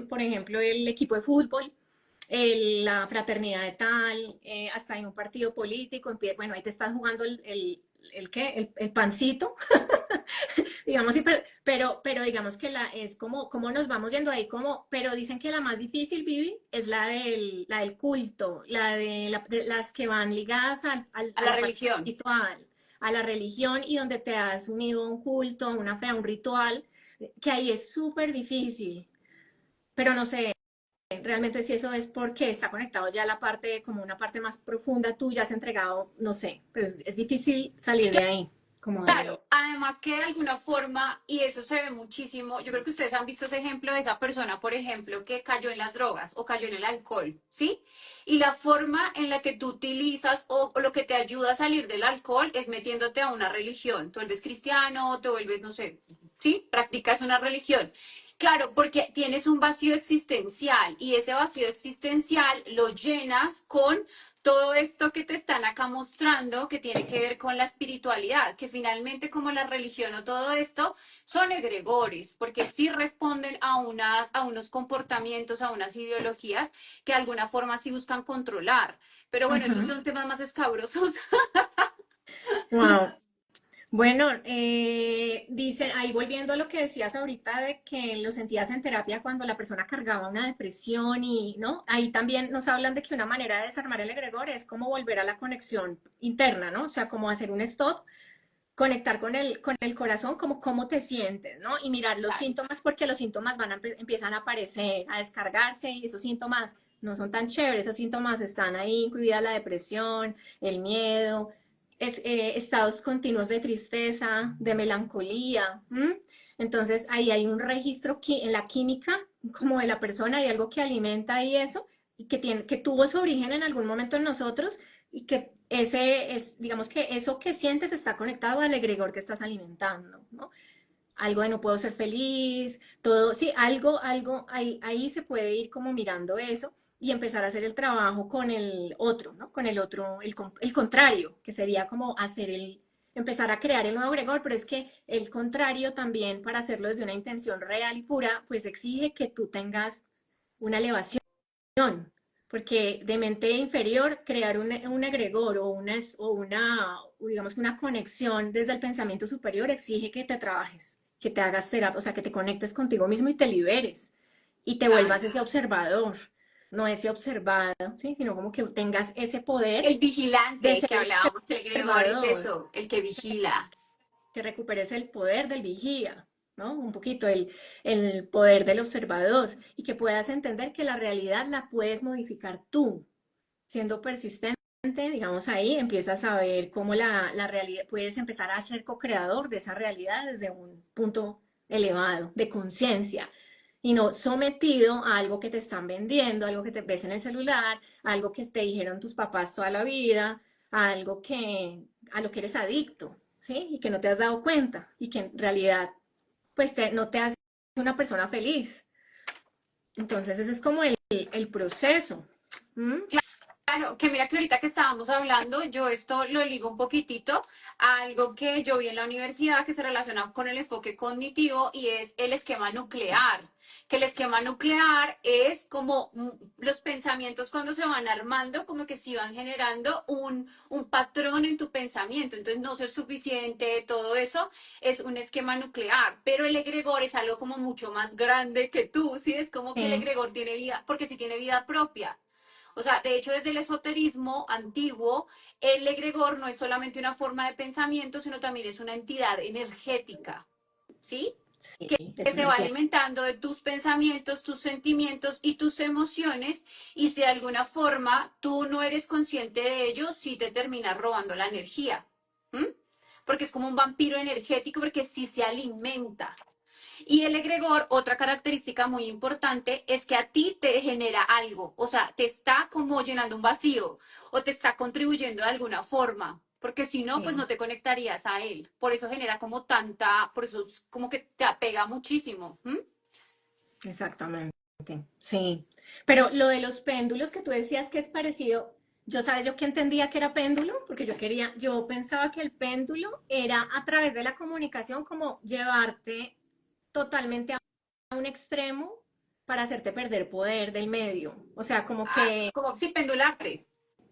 por ejemplo, el equipo de fútbol, la fraternidad de tal, hasta en un partido político, bueno, ahí te estás jugando ¿qué? El pancito, digamos, pero digamos que es como nos vamos yendo ahí, pero dicen que la más difícil, Vivi, es la del culto, de las que van ligadas a a la la parte religión. espiritual, a la religión y donde te has unido a un culto, a una fe, a un ritual, que ahí es súper difícil, pero no sé. Realmente si eso es porque está conectado ya a la parte, como una parte más profunda, tú ya has entregado, no sé, pero es difícil salir de ahí, como de... Claro, además que de alguna forma, y eso se ve muchísimo, yo creo que ustedes han visto ese ejemplo de esa persona, por ejemplo, que cayó en las drogas o cayó en el alcohol, ¿sí? Y la forma en la que tú utilizas o lo que te ayuda a salir del alcohol es metiéndote a una religión. Te vuelves cristiano, te vuelves, no sé, ¿sí? Practicas una religión. Claro, porque tienes un vacío existencial y ese vacío existencial lo llenas con todo esto que te están acá mostrando que tiene que ver con la espiritualidad, que finalmente como la religión o todo esto son egregores, porque sí responden a unos comportamientos, a unas ideologías que de alguna forma sí buscan controlar. Pero bueno, esos son temas más escabrosos. Wow. Bueno, dicen, ahí volviendo a lo que decías ahorita de que lo sentías en terapia cuando la persona cargaba una depresión y, ¿no? Ahí también nos hablan de que una manera de desarmar el egregor es como volver a la conexión interna, ¿no? O sea, como hacer un stop, conectar con el corazón, como cómo te sientes, ¿no? Y mirar los Claro. síntomas porque los síntomas empiezan a aparecer, a descargarse y esos síntomas no son tan chéveres, esos síntomas están ahí, incluida la depresión, el miedo, estados continuos de tristeza, de melancolía. ¿M? Entonces ahí hay un registro en la química como de la persona, hay algo que alimenta y eso, y que tuvo su origen en algún momento en nosotros y que digamos que eso que sientes está conectado al egregor que estás alimentando, ¿no? Algo de no puedo ser feliz, todo, sí, ahí se puede ir como mirando eso y empezar a hacer el trabajo con el otro, ¿no? Con el otro, el contrario, que sería como hacer empezar a crear el nuevo egregor, pero es que el contrario también, para hacerlo desde una intención real y pura, pues exige que tú tengas una elevación, porque de mente inferior, crear un egregor o digamos, una conexión desde el pensamiento superior exige que te trabajes, que te hagas terapia, o sea, que te conectes contigo mismo y te liberes y te Claro. vuelvas ese observador, no ese observado, ¿sí? Sino como que tengas ese poder El de vigilante ser que el hablábamos, el Gregor es observador, eso, el que vigila. que recuperes el poder del vigía, ¿no? Un poquito el poder del observador y que puedas entender que la realidad la puedes modificar tú, siendo persistente. Digamos ahí empiezas a ver cómo la realidad, puedes empezar a ser co-creador de esa realidad desde un punto elevado de conciencia y no sometido a algo que te están vendiendo, algo que te ves en el celular, algo que te dijeron tus papás toda la vida, algo a lo que eres adicto, ¿sí? Y que no te has dado cuenta y que en realidad pues no te hace una persona feliz. Entonces ese es como el proceso. ¿Mm? Claro, que mira que ahorita que estábamos hablando, yo esto lo ligo un poquitito a algo que yo vi en la universidad que se relaciona con el enfoque cognitivo y es el esquema nuclear. Que el esquema nuclear es como los pensamientos cuando se van armando, como que si van generando un patrón en tu pensamiento. Entonces, no ser suficiente, todo eso es un esquema nuclear. Pero el egregor es algo como mucho más grande que tú, ¿sí? Es como que el Sí, egregor tiene vida, porque sí tiene vida propia. O sea, de hecho, desde el esoterismo antiguo, el egregor no es solamente una forma de pensamiento, sino también es una entidad energética, ¿sí? sí, Que es se una va entidad. alimentando de tus pensamientos, tus sentimientos y tus emociones, y si de alguna forma tú no eres consciente de ello, sí te terminas robando la energía. ¿M? Porque es como un vampiro energético, porque sí se alimenta. Y el egregor, otra característica muy importante es que a ti te genera algo, o sea, te está como llenando un vacío o te está contribuyendo de alguna forma, porque si no, pues Sí, no te conectarías a él. Por eso genera como tanta, por eso es como que te apega muchísimo. ¿M? exactamente. Sí. Pero lo de los péndulos que tú decías que es parecido, yo que entendía que era péndulo, porque yo pensaba que el péndulo era a través de la comunicación como llevarte totalmente a un extremo para hacerte perder poder del medio. O sea, como Ah, que como si pendularte.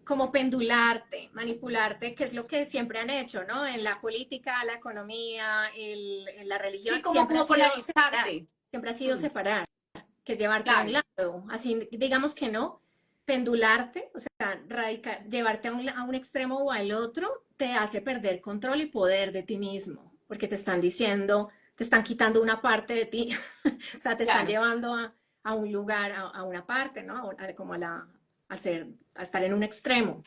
como pendularte, manipularte, que es lo que siempre han hecho, ¿no? En la política, la economía, en la Sí, religión, como polarizarte. siempre ha sido Mm, separar, que es llevarte a un claro, lado, así digamos que no, pendularte, o sea, llevarte a un extremo o al otro, te hace perder control y poder de ti mismo, porque te están diciendo, te están quitando una parte de ti, o sea, te están claro. llevando a un lugar, una parte, ¿no? Como a estar en un extremo.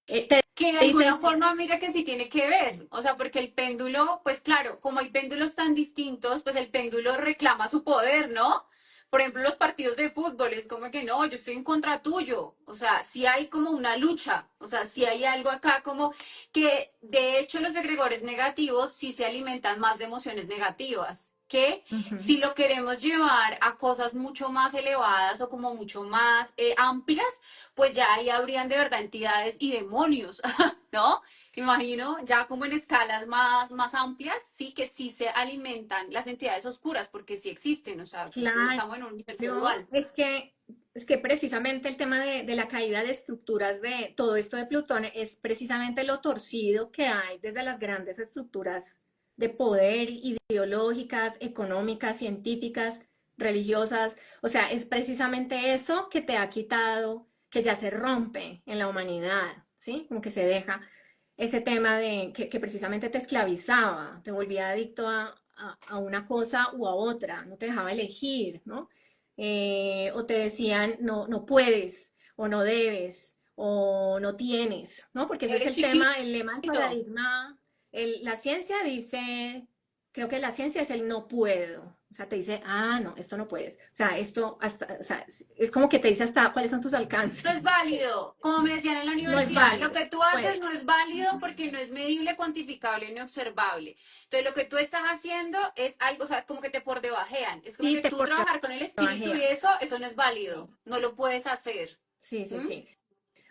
Te Que de dicen, alguna forma, mira que sí tiene que ver, o sea, porque el péndulo, pues claro, como hay péndulos tan distintos, pues el péndulo reclama su poder, ¿no? Por ejemplo, los partidos de fútbol es como que no, yo estoy en contra tuyo, o sea, sí hay como una lucha, o sea, sí hay algo acá como que de hecho los egregores negativos sí se alimentan más de emociones negativas, que uh-huh, si lo queremos llevar a cosas mucho más elevadas o como mucho más amplias, pues ya ahí habrían de verdad entidades y demonios, ¿no? Me imagino, ya como en escalas más amplias, sí que sí se alimentan las entidades oscuras, porque sí existen, o sea, claro, estamos en un universo dual. es que precisamente el tema de la caída de estructuras de todo esto de Plutón es precisamente lo torcido que hay desde las grandes estructuras de poder ideológicas, económicas, científicas, religiosas. O sea, es precisamente eso que te ha quitado, que ya se rompe en la humanidad, ¿sí? Como que se deja ese tema de que precisamente te esclavizaba, te volvía adicto a una cosa u a otra, no te dejaba elegir, ¿no? O te decían, no, no puedes, o no debes, o no tienes, ¿no? Porque ese es Eres el tema, el lema del chiquito. paradigma. La ciencia dice, creo que la ciencia es el no puedo. O sea, te dice, ah, no, esto no puedes. O sea, esto hasta, o sea, es como que te dice hasta cuáles son tus No es alcances. válido, como me decían en la No es universidad, lo válido, que tú no haces puedes. no es válido porque no es medible, cuantificable ni observable. Entonces, lo que tú estás haciendo es algo, o sea, como que te por debajean. Es como Sí, que te tú por trabajar con el espíritu y debajean. eso no es válido, no lo puedes hacer. Sí, sí, ¿Mm? sí.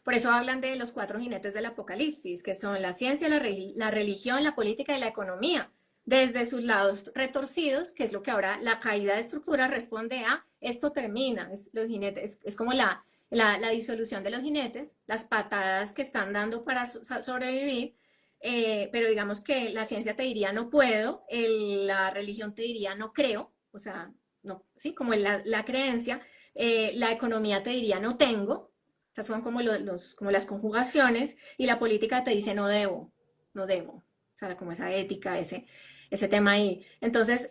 Por eso hablan de los cuatro jinetes del apocalipsis, que son la ciencia, la religión, la política y la economía, desde sus lados retorcidos, que es lo que ahora la caída de estructura responde a esto termina, los jinetes, es como la disolución de los jinetes, las patadas que están dando para sobrevivir, pero digamos que la ciencia te diría no puedo, la religión te diría no creo, o sea, no, sí, como la creencia, la economía te diría no tengo, estas son como, como las conjugaciones, y la política te dice no debo, no debo, o sea, como esa ética, ese tema ahí. Entonces,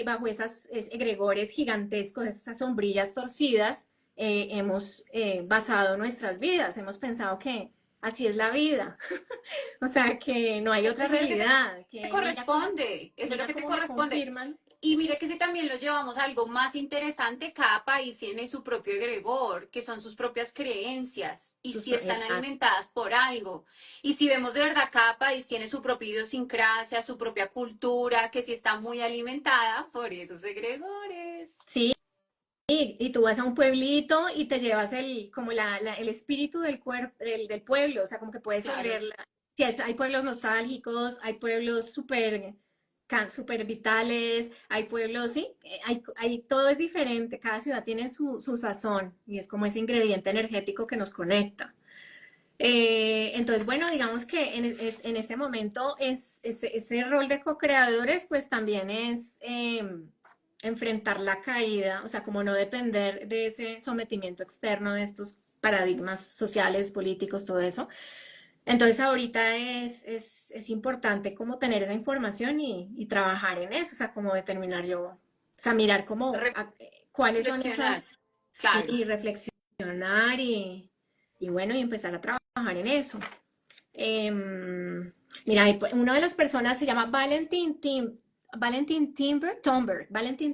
bajo esas egregores gigantescos, esas sombrillas torcidas, hemos basado nuestras vidas, hemos pensado que así es la vida, o sea, que no hay otra Eso es lo que realidad, te que corresponde, eso es lo mira que te cómo me corresponde. confirman. Y mire que si también lo llevamos a algo más interesante, cada país tiene su propio egregor, que son sus propias creencias, y si están Exacto. alimentadas por algo. Y si vemos de verdad, cada país tiene su propia idiosincrasia, su propia cultura, que si está muy alimentada por esos egregores. Sí, y tú vas a un pueblito y te llevas como el espíritu del pueblo, o sea, como que puedes Claro. oler. Sí, hay pueblos nostálgicos, hay pueblos súper vitales, hay pueblos, sí, todo es diferente, cada ciudad tiene su sazón y es como ese ingrediente energético que nos conecta. Entonces, bueno, digamos que en este momento ese rol de co-creadores, pues también es enfrentar la caída, o sea, como no depender de ese sometimiento externo de estos paradigmas sociales, políticos, todo eso. Entonces, ahorita es importante como tener esa información y trabajar en eso, o sea, como determinar yo, o sea, mirar cuáles son Reflexionar. esas, sí, Claro. reflexionar y bueno, y empezar a trabajar en eso. Mira, una de las personas se llama Valentin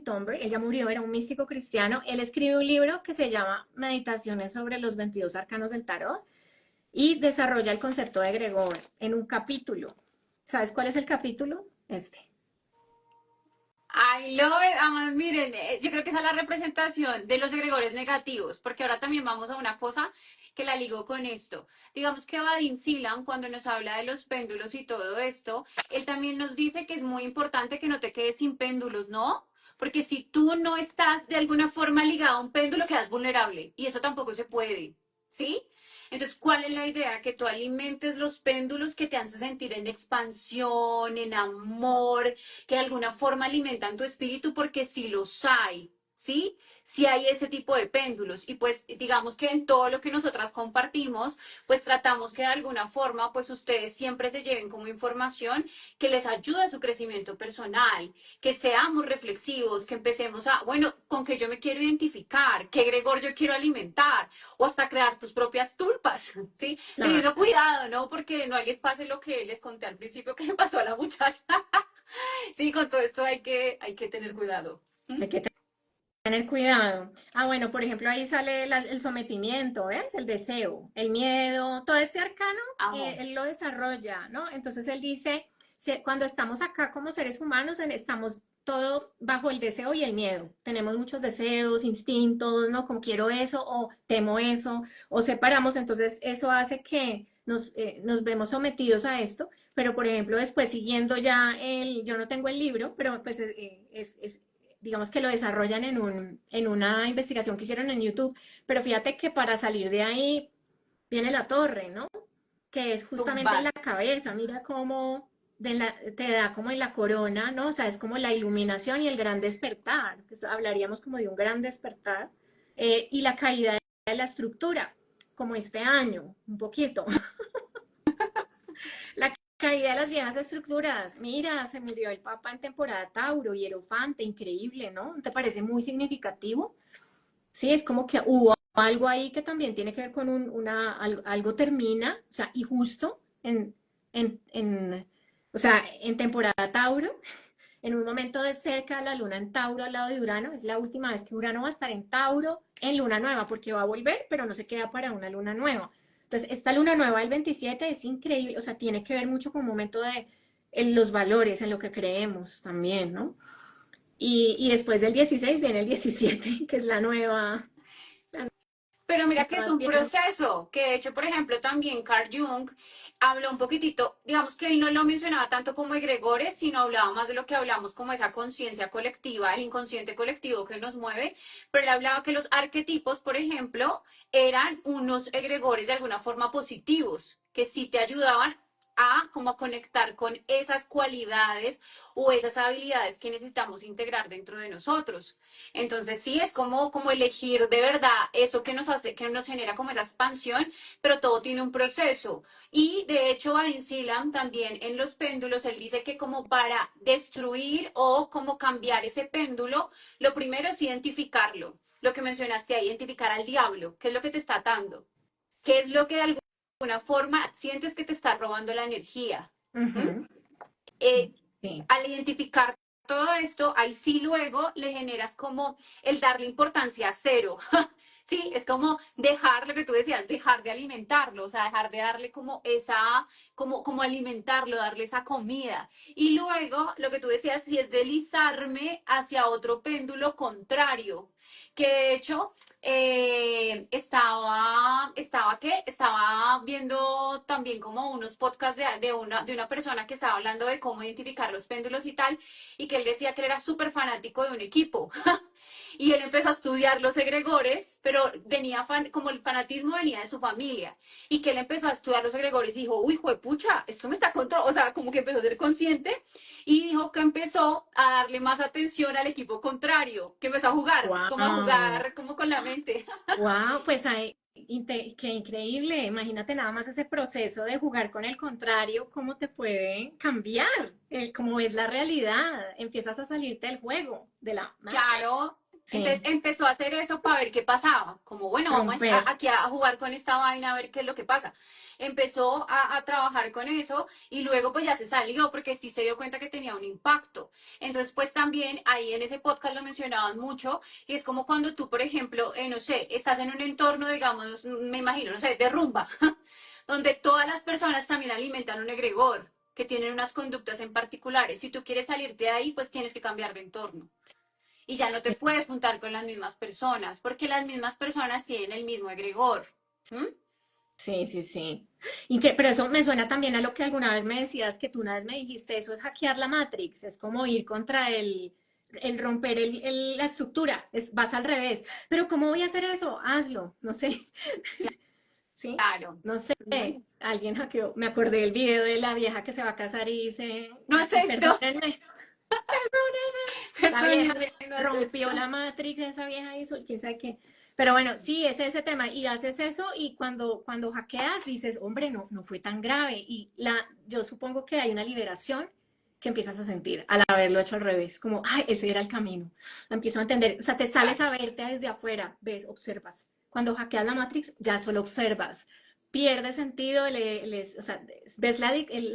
Tomberg, ella murió, era un místico cristiano, él escribe un libro que se llama Meditaciones sobre los 22 arcanos del tarot y desarrolla el concepto de egregor en un capítulo. ¿Sabes cuál es el capítulo? Este. I love it. Además, miren, yo creo que esa es la representación de los egregores negativos, porque ahora también vamos a una cosa que la ligo con esto. Digamos que Vadim Silan, cuando nos habla de los péndulos y todo esto, él también nos dice que es muy importante que no te quedes sin péndulos, ¿no? Porque si tú no estás de alguna forma ligado a un péndulo, quedas vulnerable y eso tampoco se puede, ¿sí? Entonces, ¿cuál es la idea? Que tú alimentes los péndulos que te hacen sentir en expansión, en amor, que de alguna forma alimentan tu espíritu, porque sí los hay, ¿sí? Sí hay ese tipo de péndulos. Y pues digamos que en todo lo que nosotras compartimos, pues tratamos que de alguna forma, pues ustedes siempre se lleven como información que les ayude a su crecimiento personal, que seamos reflexivos, que empecemos a, bueno, con qué yo me quiero identificar, qué egregor yo quiero alimentar, o hasta crear tus propias tulpas, ¿sí? Ah, Teniendo cuidado, ¿no? Porque no les pase lo que les conté al principio que le pasó a la muchacha. Sí, con todo esto hay que tener cuidado. ¿Mm? hay que tener cuidado. Ah, bueno, por ejemplo, ahí sale el sometimiento, ¿ves? El deseo, el miedo, todo este arcano, Amo. él lo desarrolla, ¿no? Entonces él dice, cuando estamos acá como seres humanos, estamos todo bajo el deseo y el miedo. Tenemos muchos deseos, instintos, ¿no? Como quiero eso o temo eso, o separamos, entonces eso hace que nos vemos sometidos a esto, pero por ejemplo, después siguiendo ya yo no tengo el libro, pero pues digamos que lo desarrollan en una investigación que hicieron en YouTube, pero fíjate que para salir de ahí viene la torre, ¿no? Que es justamente en Tumbar. la cabeza, mira cómo te da como en la corona, ¿no? O sea, es como la iluminación y el gran despertar, pues hablaríamos como de un gran despertar, y la caída de la estructura, como este año, un poquito. La caída de las viejas estructuras. Mira, se murió el Papa en temporada Tauro, Hierofante, increíble, ¿no? ¿Te parece muy significativo? Sí, es como que hubo algo ahí que también tiene que ver con algo termina, o sea, y justo o sea, en temporada Tauro, en un momento de cerca de la luna en Tauro al lado de Urano, es la última vez que Urano va a estar en Tauro en luna nueva, porque va a volver, pero no se queda para una luna nueva. Entonces, esta luna nueva del 27 es increíble, o sea, tiene que ver mucho con un momento de en los valores, en lo que creemos también, ¿no? Y después del 16 viene el 17, que es la nueva. Pero y mira que es todas un vienen. proceso, que de hecho, por ejemplo, también Carl Jung habló un poquitito, digamos que él no lo mencionaba tanto como egregores, sino hablaba más de lo que hablamos como esa conciencia colectiva, el inconsciente colectivo que nos mueve, pero él hablaba que los arquetipos, por ejemplo, eran unos egregores de alguna forma positivos, que sí te ayudaban a como a conectar con esas cualidades o esas habilidades que necesitamos integrar dentro de nosotros. Entonces sí, es como elegir de verdad eso que nos hace, que nos genera como esa expansión, pero todo tiene un proceso. Y de hecho, Vadim Silam también en los péndulos, él dice que como para destruir o como cambiar ese péndulo, lo primero es identificarlo. Lo que mencionaste ahí, identificar al diablo, qué es lo que te está atando, qué es lo que de alguna forma sientes que te está robando la energía. ¿Mm? Ujú, Eh, sí. Al identificar todo esto, ahí sí luego le generas como el darle importancia a cero. Sí, es como dejar lo que tú decías, dejar de alimentarlo, o sea, dejar de darle como esa, como alimentarlo, darle esa comida. Y luego, lo que tú decías, sí es deslizarme hacia otro péndulo contrario, que de hecho estaba viendo también como unos podcasts de una persona que estaba hablando de cómo identificar los péndulos y tal, y que él decía que él era súper fanático de un equipo. Y él empezó a estudiar los egregores, pero como el fanatismo venía de su familia. Y que él empezó a estudiar los egregores y dijo, uy, juepucha, esto me está controlando. O sea, como que empezó a ser consciente y dijo que empezó a darle más atención al equipo contrario, que empezó a jugar, como a Wow. jugar como con la mente. Wow, pues qué increíble. Imagínate nada más ese proceso de jugar con el contrario, cómo te puede cambiar, cómo es la realidad. Empiezas a salirte del juego, de la Matrix. Claro. Entonces Sí, empezó a hacer eso para ver qué pasaba. Como, bueno, vamos romper. aquí a jugar con esta vaina a ver qué es lo que pasa. Empezó a trabajar con eso y luego pues ya se salió porque sí se dio cuenta que tenía un impacto. Entonces pues también ahí en ese podcast lo mencionaban mucho y es como cuando tú, por ejemplo, no sé, estás en un entorno, digamos, me imagino, no sé, de rumba, donde todas las personas también alimentan un egregor que tienen unas conductas en particulares. Si tú quieres salirte de ahí, pues tienes que cambiar de entorno y ya no te puedes juntar con las mismas personas, porque las mismas personas tienen el mismo egregor. ¿Mm? Sí, sí, sí. Pero eso me suena también a lo que alguna vez me decías, que tú una vez me dijiste, eso es hackear la Matrix, es como ir contra el romper la estructura, vas al revés. Pero ¿cómo voy a hacer eso? Hazlo, no sé, ¿sí? Claro. No sé, ¿Mm? alguien hackeó, me acordé del video de la vieja que se va a casar y dice, No acepto. perdónenme, la vieja Perdónenme, no rompió acepto. la Matrix, esa vieja hizo, quién sabe qué. Pero bueno, sí, es ese tema. Y haces eso y cuando hackeas dices, hombre, no, no fue tan grave. Yo supongo que hay una liberación que empiezas a sentir al haberlo hecho al revés, como, ay, ese era el camino. La empiezo a entender. O sea, te sales a Claro. verte desde afuera, ves, observas. Cuando hackeas la Matrix, ya solo observas. Pierde sentido, o sea, ves la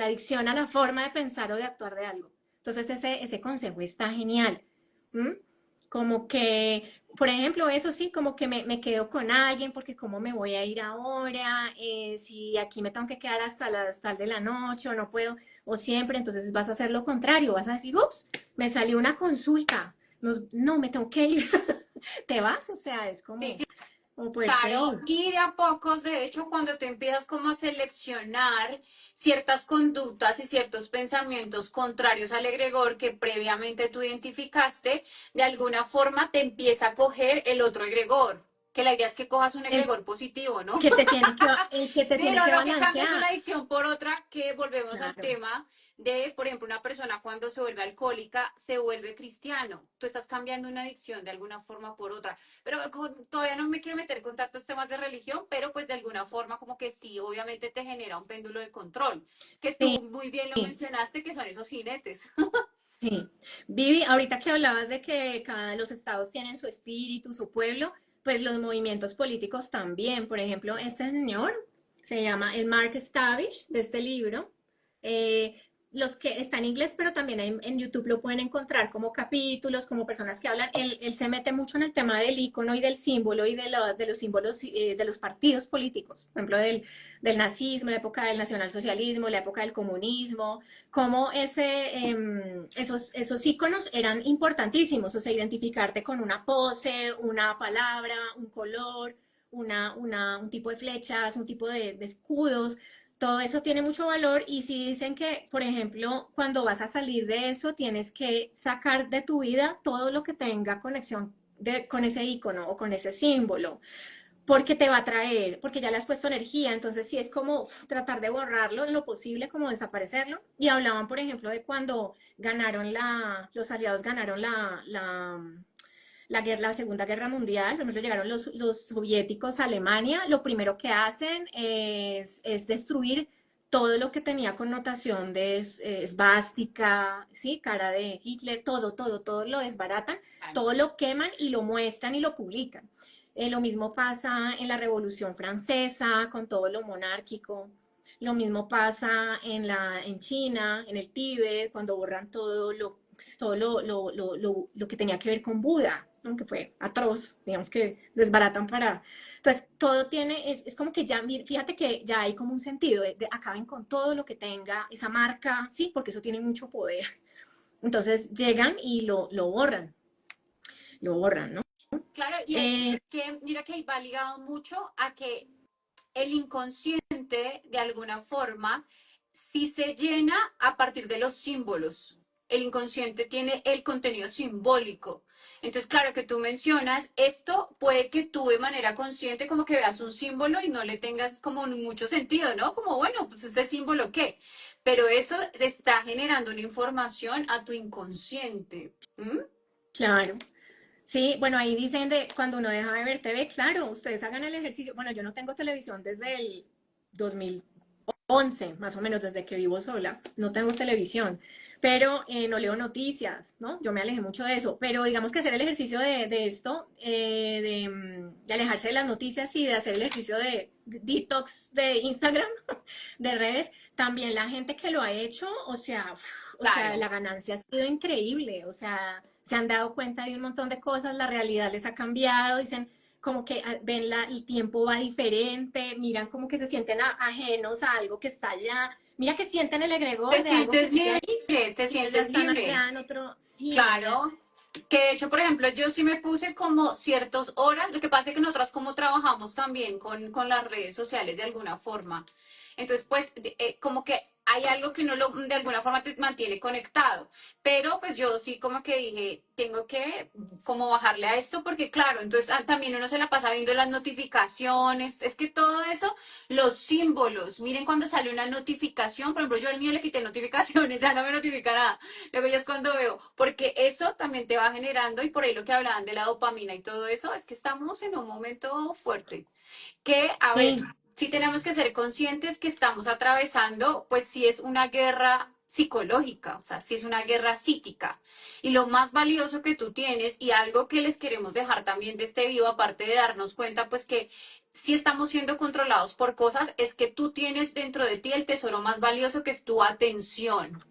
adicción a la forma de pensar o de actuar de algo. Entonces ese consejo está genial. ¿M? Como que, por ejemplo, eso sí, como que me quedo con alguien porque cómo me voy a ir ahora, si aquí me tengo que quedar hasta las tal de la noche o no puedo, o siempre, entonces vas a hacer lo contrario, vas a decir, ups, me salió una consulta, no, me tengo que ir, te vas, o sea, es Sí, como poderte claro, ir. y de a pocos, de hecho, cuando tú empiezas como a seleccionar ciertas conductas y ciertos pensamientos contrarios al egregor que previamente tú identificaste, de alguna forma te empieza a coger el otro egregor, que la idea es que cojas un El egregor positivo, ¿no? que te tiene el que te Sí, tiene no, que no que cambies una balancear. adicción por otra, que volvemos al Claro. tema de, por ejemplo, una persona cuando se vuelve alcohólica se vuelve cristiano. Tú estás cambiando una adicción de alguna forma por otra. Pero todavía no me quiero meter con tantos temas de religión, pero pues de alguna forma como que sí, obviamente te genera un péndulo de control, que Sí, tú muy bien lo mencionaste, que son esos jinetes. sí. Vivi, ahorita que hablabas de que cada los estados tienen su espíritu, su pueblo, pues los movimientos políticos también. Por ejemplo, este señor se llama el Mark Stavish de este libro. Eh, los que está en inglés, pero también en YouTube lo pueden encontrar como capítulos, como personas que hablan. Él se mete mucho en el tema del icono y del símbolo y de los símbolos de los partidos políticos. Por ejemplo, del nazismo, la época del nacionalsocialismo, la época del comunismo, cómo esos iconos eran importantísimos, o sea, identificarte con una pose, una palabra, un color, un tipo de flechas, un tipo de escudos, todo eso tiene mucho valor y si dicen que, por ejemplo, cuando vas a salir de eso, tienes que sacar de tu vida todo lo que tenga conexión con ese icono o con ese símbolo, porque te va a traer, porque ya le has puesto energía, entonces sí es como tratar de borrarlo en lo posible, como desaparecerlo. Y hablaban, por ejemplo, de cuando los aliados ganaron la Segunda Guerra Mundial, por ejemplo, llegaron los soviéticos a Alemania, lo primero que hacen es destruir todo lo que tenía connotación de esvástica, ¿sí? Cara de Hitler, todo lo desbaratan, todo lo queman y lo muestran y lo publican. Lo mismo pasa en la Revolución Francesa, con todo lo monárquico. Lo mismo pasa en China, en el Tíbet, cuando borran todo lo que tenía que ver con Buda, aunque fue atroz, digamos que desbaratan para... Entonces, todo tiene, es como que ya, fíjate que ya hay como un sentido de acaben con todo lo que tenga esa marca, sí, porque eso tiene mucho poder. Entonces, llegan y lo borran, ¿no? Claro, y es Eh, que mira que va ligado mucho a que el inconsciente, de alguna forma, sí se llena a partir de los símbolos. El inconsciente tiene el contenido simbólico. Entonces, claro que tú mencionas, esto puede que tú de manera consciente como que veas un símbolo y no le tengas como mucho sentido, ¿no? Como, bueno, pues este símbolo, ¿qué? Pero eso te está generando una información a tu inconsciente. ¿M? claro. Sí, bueno, ahí dicen de cuando uno deja de ver TV, claro, ustedes hagan el ejercicio. Bueno, yo no tengo televisión desde el 2011, más o menos, desde que vivo sola. No tengo televisión, pero no leo noticias, ¿no? Yo me alejé mucho de eso. Pero digamos que hacer el ejercicio de esto, de alejarse de las noticias y de hacer el ejercicio de detox de Instagram, de redes, también la gente que lo ha hecho, o sea, Claro. la ganancia ha sido increíble, o sea, se han dado cuenta de un montón de cosas, la realidad les ha cambiado, dicen como que ven el tiempo va diferente, miran como que se sienten ajenos a algo que está allá, mira que sienten el egregor Te de algo que sientes sigue libre, ahí te y ellos ya sientes están libre. allá en otro, sí, Claro, que de hecho, por ejemplo, yo sí me puse como ciertas horas, lo que pasa es que nosotros como trabajamos también con las redes sociales de alguna forma, entonces pues como que hay algo que no lo, de alguna forma te mantiene conectado, pero pues yo sí como que dije, tengo que como bajarle a esto porque claro, entonces también uno se la pasa viendo las notificaciones, es que todo eso, los símbolos, miren cuando sale una notificación, por ejemplo, yo al mío le quité notificaciones, ya no me notifica nada. Luego ya es cuando veo, porque eso también te va generando, y por ahí lo que hablaban de la dopamina y todo eso, es que estamos en un momento fuerte. Que, a ver, sí, sí tenemos que ser conscientes que estamos atravesando, pues sí es una guerra psicológica, o sea, sí es una guerra psíquica. Y lo más valioso que tú tienes, y algo que les queremos dejar también de este vivo, aparte de darnos cuenta, pues que si estamos siendo controlados por cosas, es que tú tienes dentro de ti el tesoro más valioso que es tu atención.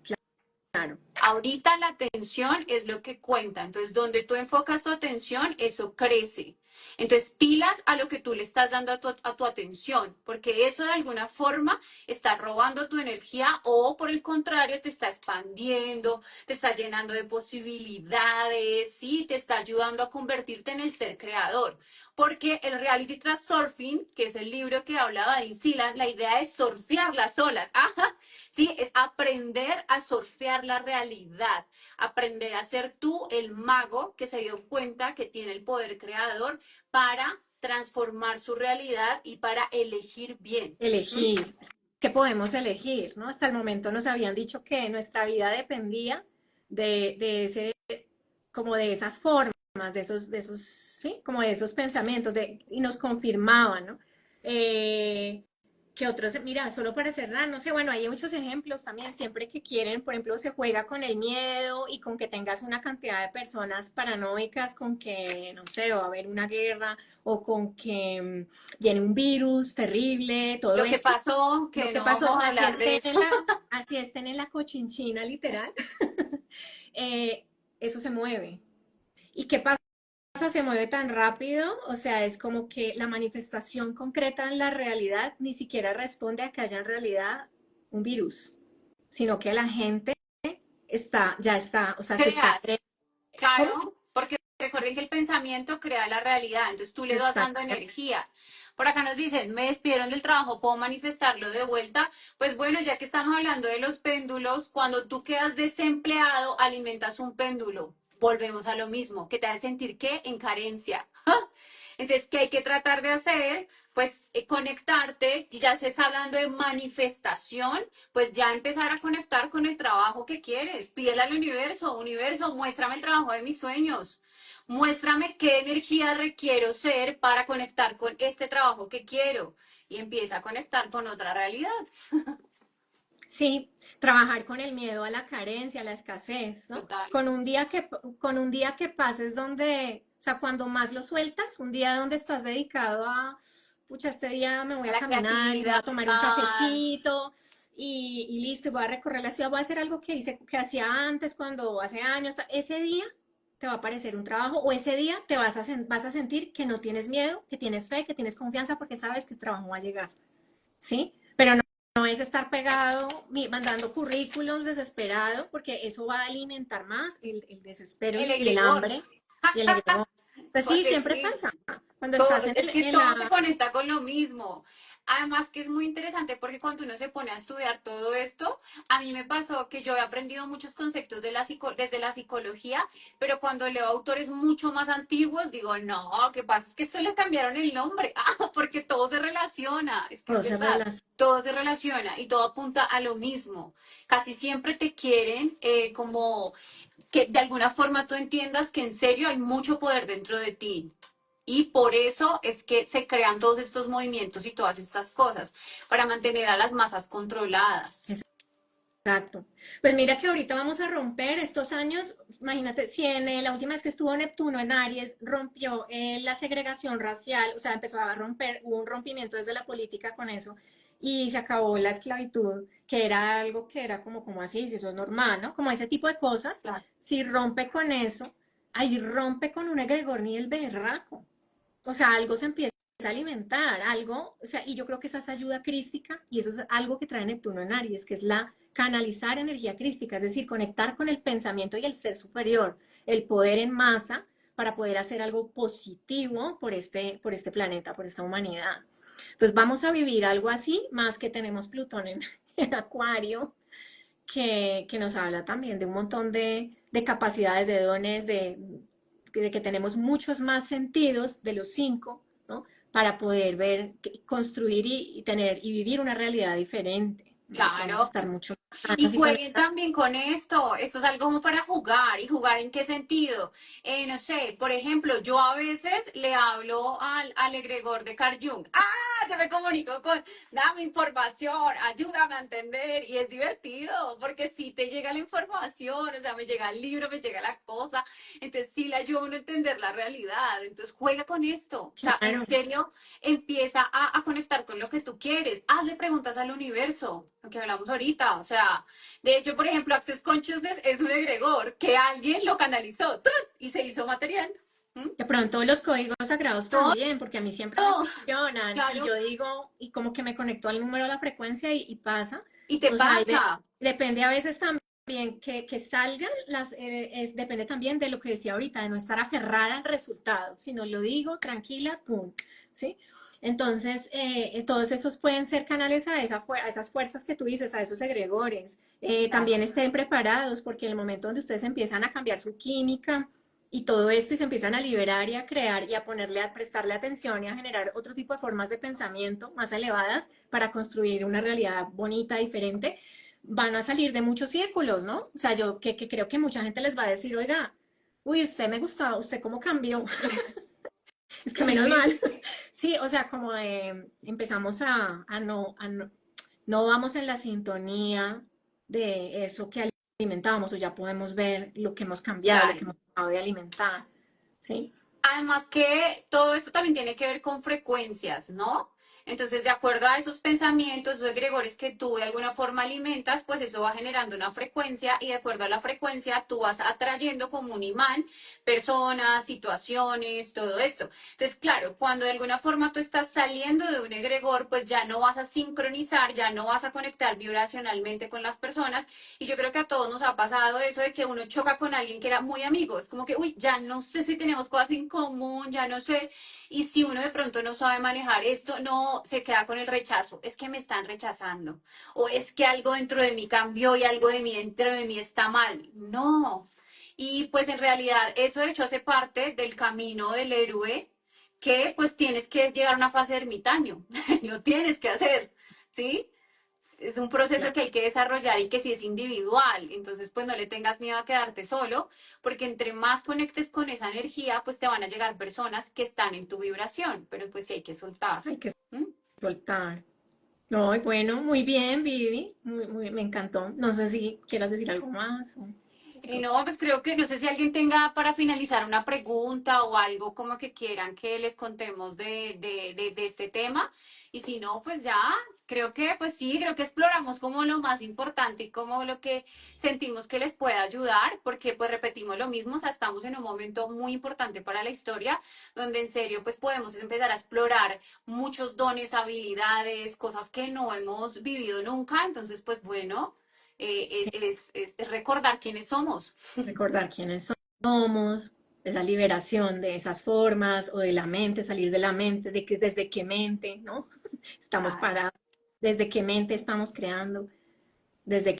claro, Ahorita la atención es lo que cuenta. Entonces, donde tú enfocas tu atención, eso crece. Entonces, pilas a lo que tú le estás dando a tu atención, porque eso de alguna forma está robando tu energía o por el contrario te está expandiendo, te está llenando de posibilidades, sí, te está ayudando a convertirte en el ser creador. Porque el Reality Surfing, que es el libro que hablaba de Insila, la idea es surfear las olas. Ajá, sí, es aprender a surfear la realidad, aprender a ser tú el mago que se dio cuenta que tiene el poder creador para transformar su realidad y para elegir bien. ¿Mm? elegir, es que podemos elegir, ¿no? Hasta el momento nos habían dicho que nuestra vida dependía de ese, como de esas formas, sí, como de esos pensamientos, y nos confirmaban, ¿no? Eh, que otros, mira, solo para cerrar, no sé, bueno, hay muchos ejemplos también, siempre que quieren, por ejemplo, se juega con el miedo y con que tengas una cantidad de personas paranoicas con que, no sé, va a haber una guerra o con que viene un virus terrible, todo Lo que esto, pasó, lo que que no pasó, vamos a hablar de eso. así estén en la cochinchina literal, eh, eso se mueve. ¿Y qué pasa? Se mueve tan rápido, o sea, es como que la manifestación concreta en la realidad ni siquiera responde a que haya en realidad un virus, sino que la gente ya está, o sea, se está Creas, ¿cómo? claro, porque recuerden que el pensamiento crea la realidad, entonces tú le vas dando Exactamente. energía. Por acá nos dicen, me despidieron del trabajo, ¿puedo manifestarlo de vuelta? Pues bueno, ya que estamos hablando de los péndulos, cuando tú quedas desempleado, alimentas un péndulo. Volvemos a lo mismo, que te hace sentir que en carencia. Entonces, ¿qué hay que tratar de hacer? Pues conectarte, y ya se está hablando de manifestación, pues ya empezar a conectar con el trabajo que quieres. Pídele al universo, universo, muéstrame el trabajo de mis sueños. Muéstrame qué energía requiero ser para conectar con este trabajo que quiero. Y empieza a conectar con otra realidad. Sí, trabajar con el miedo a la carencia, a la escasez, ¿no? Total. Con un día que pases donde, o sea, cuando más lo sueltas, un día donde estás dedicado a, pucha, este día me voy A a la caminar y me voy creatividad. a tomar un cafecito y listo, y voy a recorrer la ciudad, voy a hacer algo que hice, que hacía antes, cuando hace años, ese día te va a parecer un trabajo o ese día te vas a sentir que no tienes miedo, que tienes fe, que tienes confianza porque sabes que el trabajo va a llegar, ¿sí? Pero no es estar pegado mandando currículums desesperado, porque eso va a alimentar más el desespero El y el egregor. hambre y el egregor. Pues sí, Porque siempre sí. pasa. Cuando Todo, estás es que en todo se la... conecta con lo mismo. Además que es muy interesante porque cuando uno se pone a estudiar todo esto, a mí me pasó que yo he aprendido muchos conceptos de desde la psicología, pero cuando leo autores mucho más antiguos, digo, no, ¿qué pasa? Es que esto le cambiaron el nombre, porque todo se relaciona, es que es Todo se verdad, relaciona. todo se relaciona y todo apunta a lo mismo. Casi siempre te quieren como que de alguna forma tú entiendas que en serio hay mucho poder dentro de ti. Y por eso es que se crean todos estos movimientos y todas estas cosas, para mantener a las masas controladas. Exacto. Pues mira que ahorita vamos a romper estos años, imagínate, si en la última vez que estuvo Neptuno en Aries rompió la segregación racial, o sea, empezó a romper, hubo un rompimiento desde la política con eso y se acabó la esclavitud, que era algo que era como así, si eso es normal, ¿no? Como ese tipo de cosas, Claro. si rompe con eso, ahí rompe con un egregor ni el berraco. O sea, algo se empieza a alimentar, algo, o sea, y yo creo que esa es ayuda crística y eso es algo que trae Neptuno en Aries, que es la canalizar energía crística, es decir, conectar con el pensamiento y el ser superior, el poder en masa para poder hacer algo positivo por este planeta, por esta humanidad. Entonces vamos a vivir algo así, más que tenemos Plutón en Acuario, que nos habla también de un montón de capacidades, de dones, de que tenemos muchos más sentidos de los cinco, ¿no? Para poder ver, construir y tener y vivir una realidad diferente, ¿no? Vamos a Claro, estar mucho y más y jueguen conectados. también con esto. Esto es algo como para jugar. ¿Y jugar en qué sentido? No sé, por ejemplo, yo a veces le hablo al egregor de Carl Jung. ¡Ah! Yo me comunico con, dame información, ayúdame a entender. Y es divertido, porque sí te llega la información, o sea, me llega el libro, me llega la cosa. Entonces sí le ayuda a uno a entender la realidad. Entonces juega con esto. O sea, en Claro, serio, empieza a conectar con lo que tú quieres. Hazle preguntas al universo, lo que hablamos ahorita. O sea, de hecho, por ejemplo, Access Consciousness es un egregor que alguien lo canalizó ¡trum! Y se hizo material. ¿Mm? de pronto los códigos sagrados Todo, también, porque a mí siempre me funcionan y yo claro, digo, y como que me conecto al número, a la frecuencia y pasa. y te O sea, pasa. depende a veces también que salgan, depende también de lo que decía ahorita, de no estar aferrada al resultado, sino lo digo tranquila, pum, ¿sí? Entonces, todos esos pueden ser canales a esas fuerzas que tú dices, a esos egregores. Claro. También estén preparados porque en el momento donde ustedes empiezan a cambiar su química, y todo esto y se empiezan a liberar y a crear y a ponerle, a prestarle atención y a generar otro tipo de formas de pensamiento más elevadas para construir una realidad bonita, diferente, van a salir de muchos círculos, ¿no? O sea, yo que creo que mucha gente les va a decir, oiga, uy, usted me gustaba, usted cómo cambió, es que menos Sí, mal. Sí, o sea, como empezamos no vamos en la sintonía de eso que alimentábamos o ya podemos ver lo que hemos cambiado, lo que claro. hemos dejado de alimentar, ¿sí? Además que todo esto también tiene que ver con frecuencias, ¿no? Entonces, de acuerdo a esos pensamientos, esos egregores que tú de alguna forma alimentas, pues eso va generando una frecuencia y de acuerdo a la frecuencia tú vas atrayendo como un imán personas, situaciones, todo esto. Entonces, claro, cuando de alguna forma tú estás saliendo de un egregor, pues ya no vas a sincronizar, ya no vas a conectar vibracionalmente con las personas. Y yo creo que a todos nos ha pasado eso de que uno choca con alguien que era muy amigo. Es como que, uy, ya no sé si tenemos cosas en común, ya no sé. Y si uno de pronto no sabe manejar esto, no se queda con el rechazo. Es que me están rechazando. O es que algo dentro de mí cambió y algo de mí dentro de mí está mal. No. Y pues en realidad eso de hecho hace parte del camino del héroe que pues tienes que llegar a una fase de ermitaño. Lo tienes que hacer. ¿Sí? Es un proceso Claro. que hay que desarrollar y que sí es individual. Entonces, pues no le tengas miedo a quedarte solo, porque entre más conectes con esa energía, pues te van a llegar personas que están en tu vibración, pero pues sí hay que soltar. Hay que ¿Mm? soltar. No, bueno, muy bien, Vivi. Me encantó. No sé si quieras decir algo más. Y no, pues creo que no sé si alguien tenga para finalizar una pregunta o algo como que quieran que les contemos de este tema. Y si no, pues ya, creo que, pues sí, creo que exploramos como lo más importante y como lo que sentimos que les puede ayudar, porque pues repetimos lo mismo, o sea, estamos en un momento muy importante para la historia, donde en serio pues podemos empezar a explorar muchos dones, habilidades, cosas que no hemos vivido nunca. Entonces, pues bueno es recordar quiénes somos. Recordar quiénes somos, esa liberación de esas formas o de la mente, salir de la mente, de que desde qué mente, ¿no? Estamos Claro. parados, desde qué mente estamos creando, desde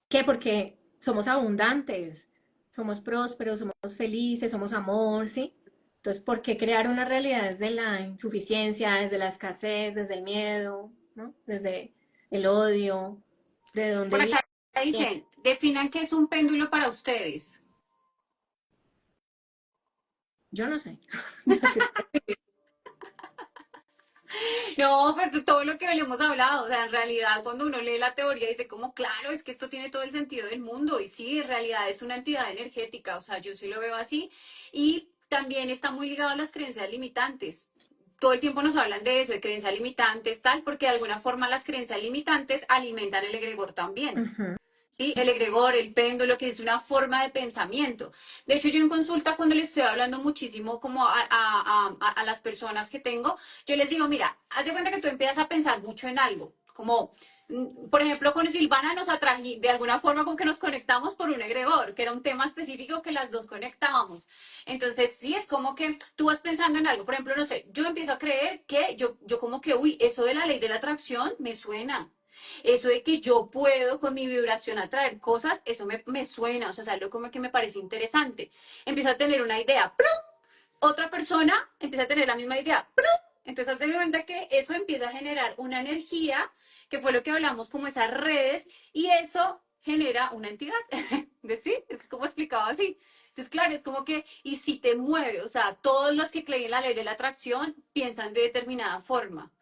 qué, porque somos abundantes, somos prósperos, somos felices, somos amor, ¿sí? Entonces, ¿por qué crear una realidad desde la insuficiencia, desde la escasez, desde el miedo, ¿no? Desde el odio, de Por dónde acá viene? dicen, definan qué es un péndulo para ustedes. Yo no sé. No, pues de todo lo que le hemos hablado, o sea, en realidad cuando uno lee la teoría dice como, claro, es que esto tiene todo el sentido del mundo y sí, en realidad es una entidad energética, o sea, yo sí lo veo así y también está muy ligado a las creencias limitantes. Todo el tiempo nos hablan de eso, de creencias limitantes, tal, porque de alguna forma las creencias limitantes alimentan el egregor también. Ujú. ¿Sí? El egregor, el péndulo, que es una forma de pensamiento. De hecho, yo en consulta, cuando les estoy hablando muchísimo como a las personas que tengo, yo les digo, mira, haz de cuenta que tú empiezas a pensar mucho en algo, como, por ejemplo, con Silvana nos atrají, de alguna forma con que nos conectamos por un egregor, que era un tema específico que las dos conectábamos. Entonces, sí, es como que tú vas pensando en algo, por ejemplo, no sé, yo empiezo a creer que yo como que, uy, eso de la ley de la atracción me suena. Eso de que yo puedo con mi vibración atraer cosas, eso me suena, o sea, es algo como que me parece interesante. Empiezo a tener una idea, ¡plum! Otra persona empieza a tener la misma idea, ¡plum! Entonces, haz de cuenta que eso empieza a generar una energía, que fue lo que hablamos como esas redes, y eso genera una entidad. ¿De sí? Es como explicado así. Entonces, claro, es como que, y si te mueve, o sea, todos los que creen en la ley de la atracción piensan de determinada forma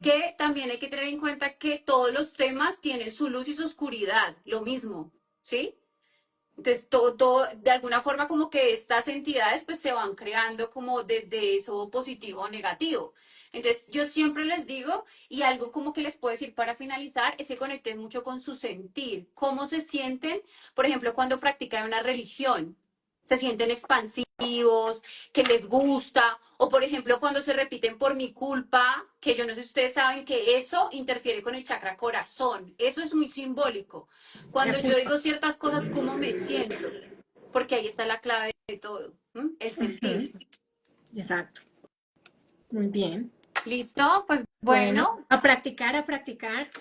que también hay que tener en cuenta que todos los temas tienen su luz y su oscuridad, lo mismo, ¿sí? Entonces, todo, de alguna forma como que estas entidades pues se van creando como desde eso positivo o negativo. Entonces, yo siempre les digo, y algo como que les puedo decir para finalizar, es que conecten mucho con su sentir, cómo se sienten, por ejemplo, cuando practican una religión, se sienten expansivos, que les gusta, o por ejemplo, cuando se repiten por mi culpa, que yo no sé si ustedes saben que eso interfiere con el chakra corazón, eso es muy simbólico. La Cuando yo culpa. digo ciertas cosas, ¿cómo me siento? Porque ahí está la clave de todo, ¿m? El sentir. Ujú. Exacto. Muy bien. ¿Listo? Pues Bueno, bueno, a practicar, a practicar.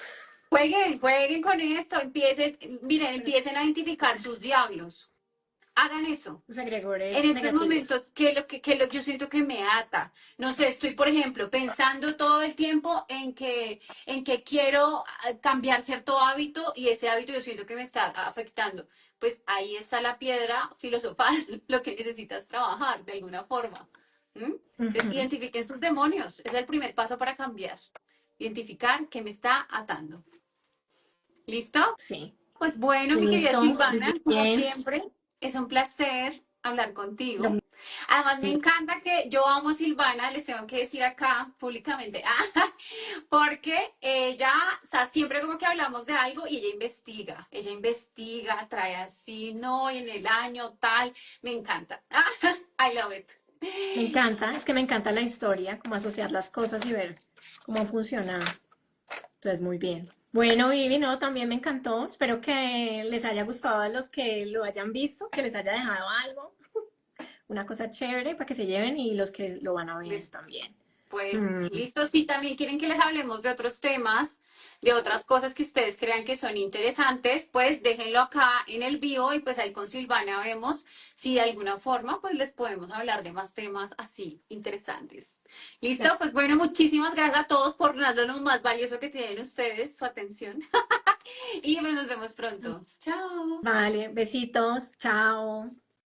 jueguen con esto, empiecen, miren, empiecen a identificar sus diablos. Hagan eso. Los En agregores estos negativos. momentos, yo siento que me ata? No sé, estoy, por ejemplo, pensando todo el tiempo en que quiero cambiar cierto hábito y ese hábito yo siento que me está afectando. Pues ahí está la piedra filosofal, lo que necesitas trabajar de alguna forma. ¿Mm? Entonces, Ujú. identifiquen sus demonios. Es el primer paso para cambiar. Identificar qué me está atando. ¿Listo? Sí. Pues bueno, mi querida Listo. Muy Silvana, como bien. siempre, es un placer hablar Lo contigo. Además, me Sí, encanta que yo amo a Silvana, les tengo que decir acá públicamente, porque ella, o sea, siempre como que hablamos de algo y ella investiga, trae así, no, y en el año tal, me encanta. I love it. me encanta, es que me encanta la historia, como asociar las cosas y ver cómo funciona. Entonces, muy bien. Bueno, Vivi, no, también me encantó. Espero que les haya gustado a los que lo hayan visto, que les haya dejado algo, una cosa chévere para que se lleven y los que lo van a ver también. Pues Mm, listo, si también quieren que les hablemos de otros temas, de otras cosas que ustedes crean que son interesantes, pues déjenlo acá en el bio y pues ahí con Silvana vemos si de alguna forma pues les podemos hablar de más temas así interesantes. Listo, pues bueno, muchísimas gracias a todos por darnos lo más valioso que tienen ustedes, su atención. Y pues nos vemos pronto. Chao. vale, besitos, chao.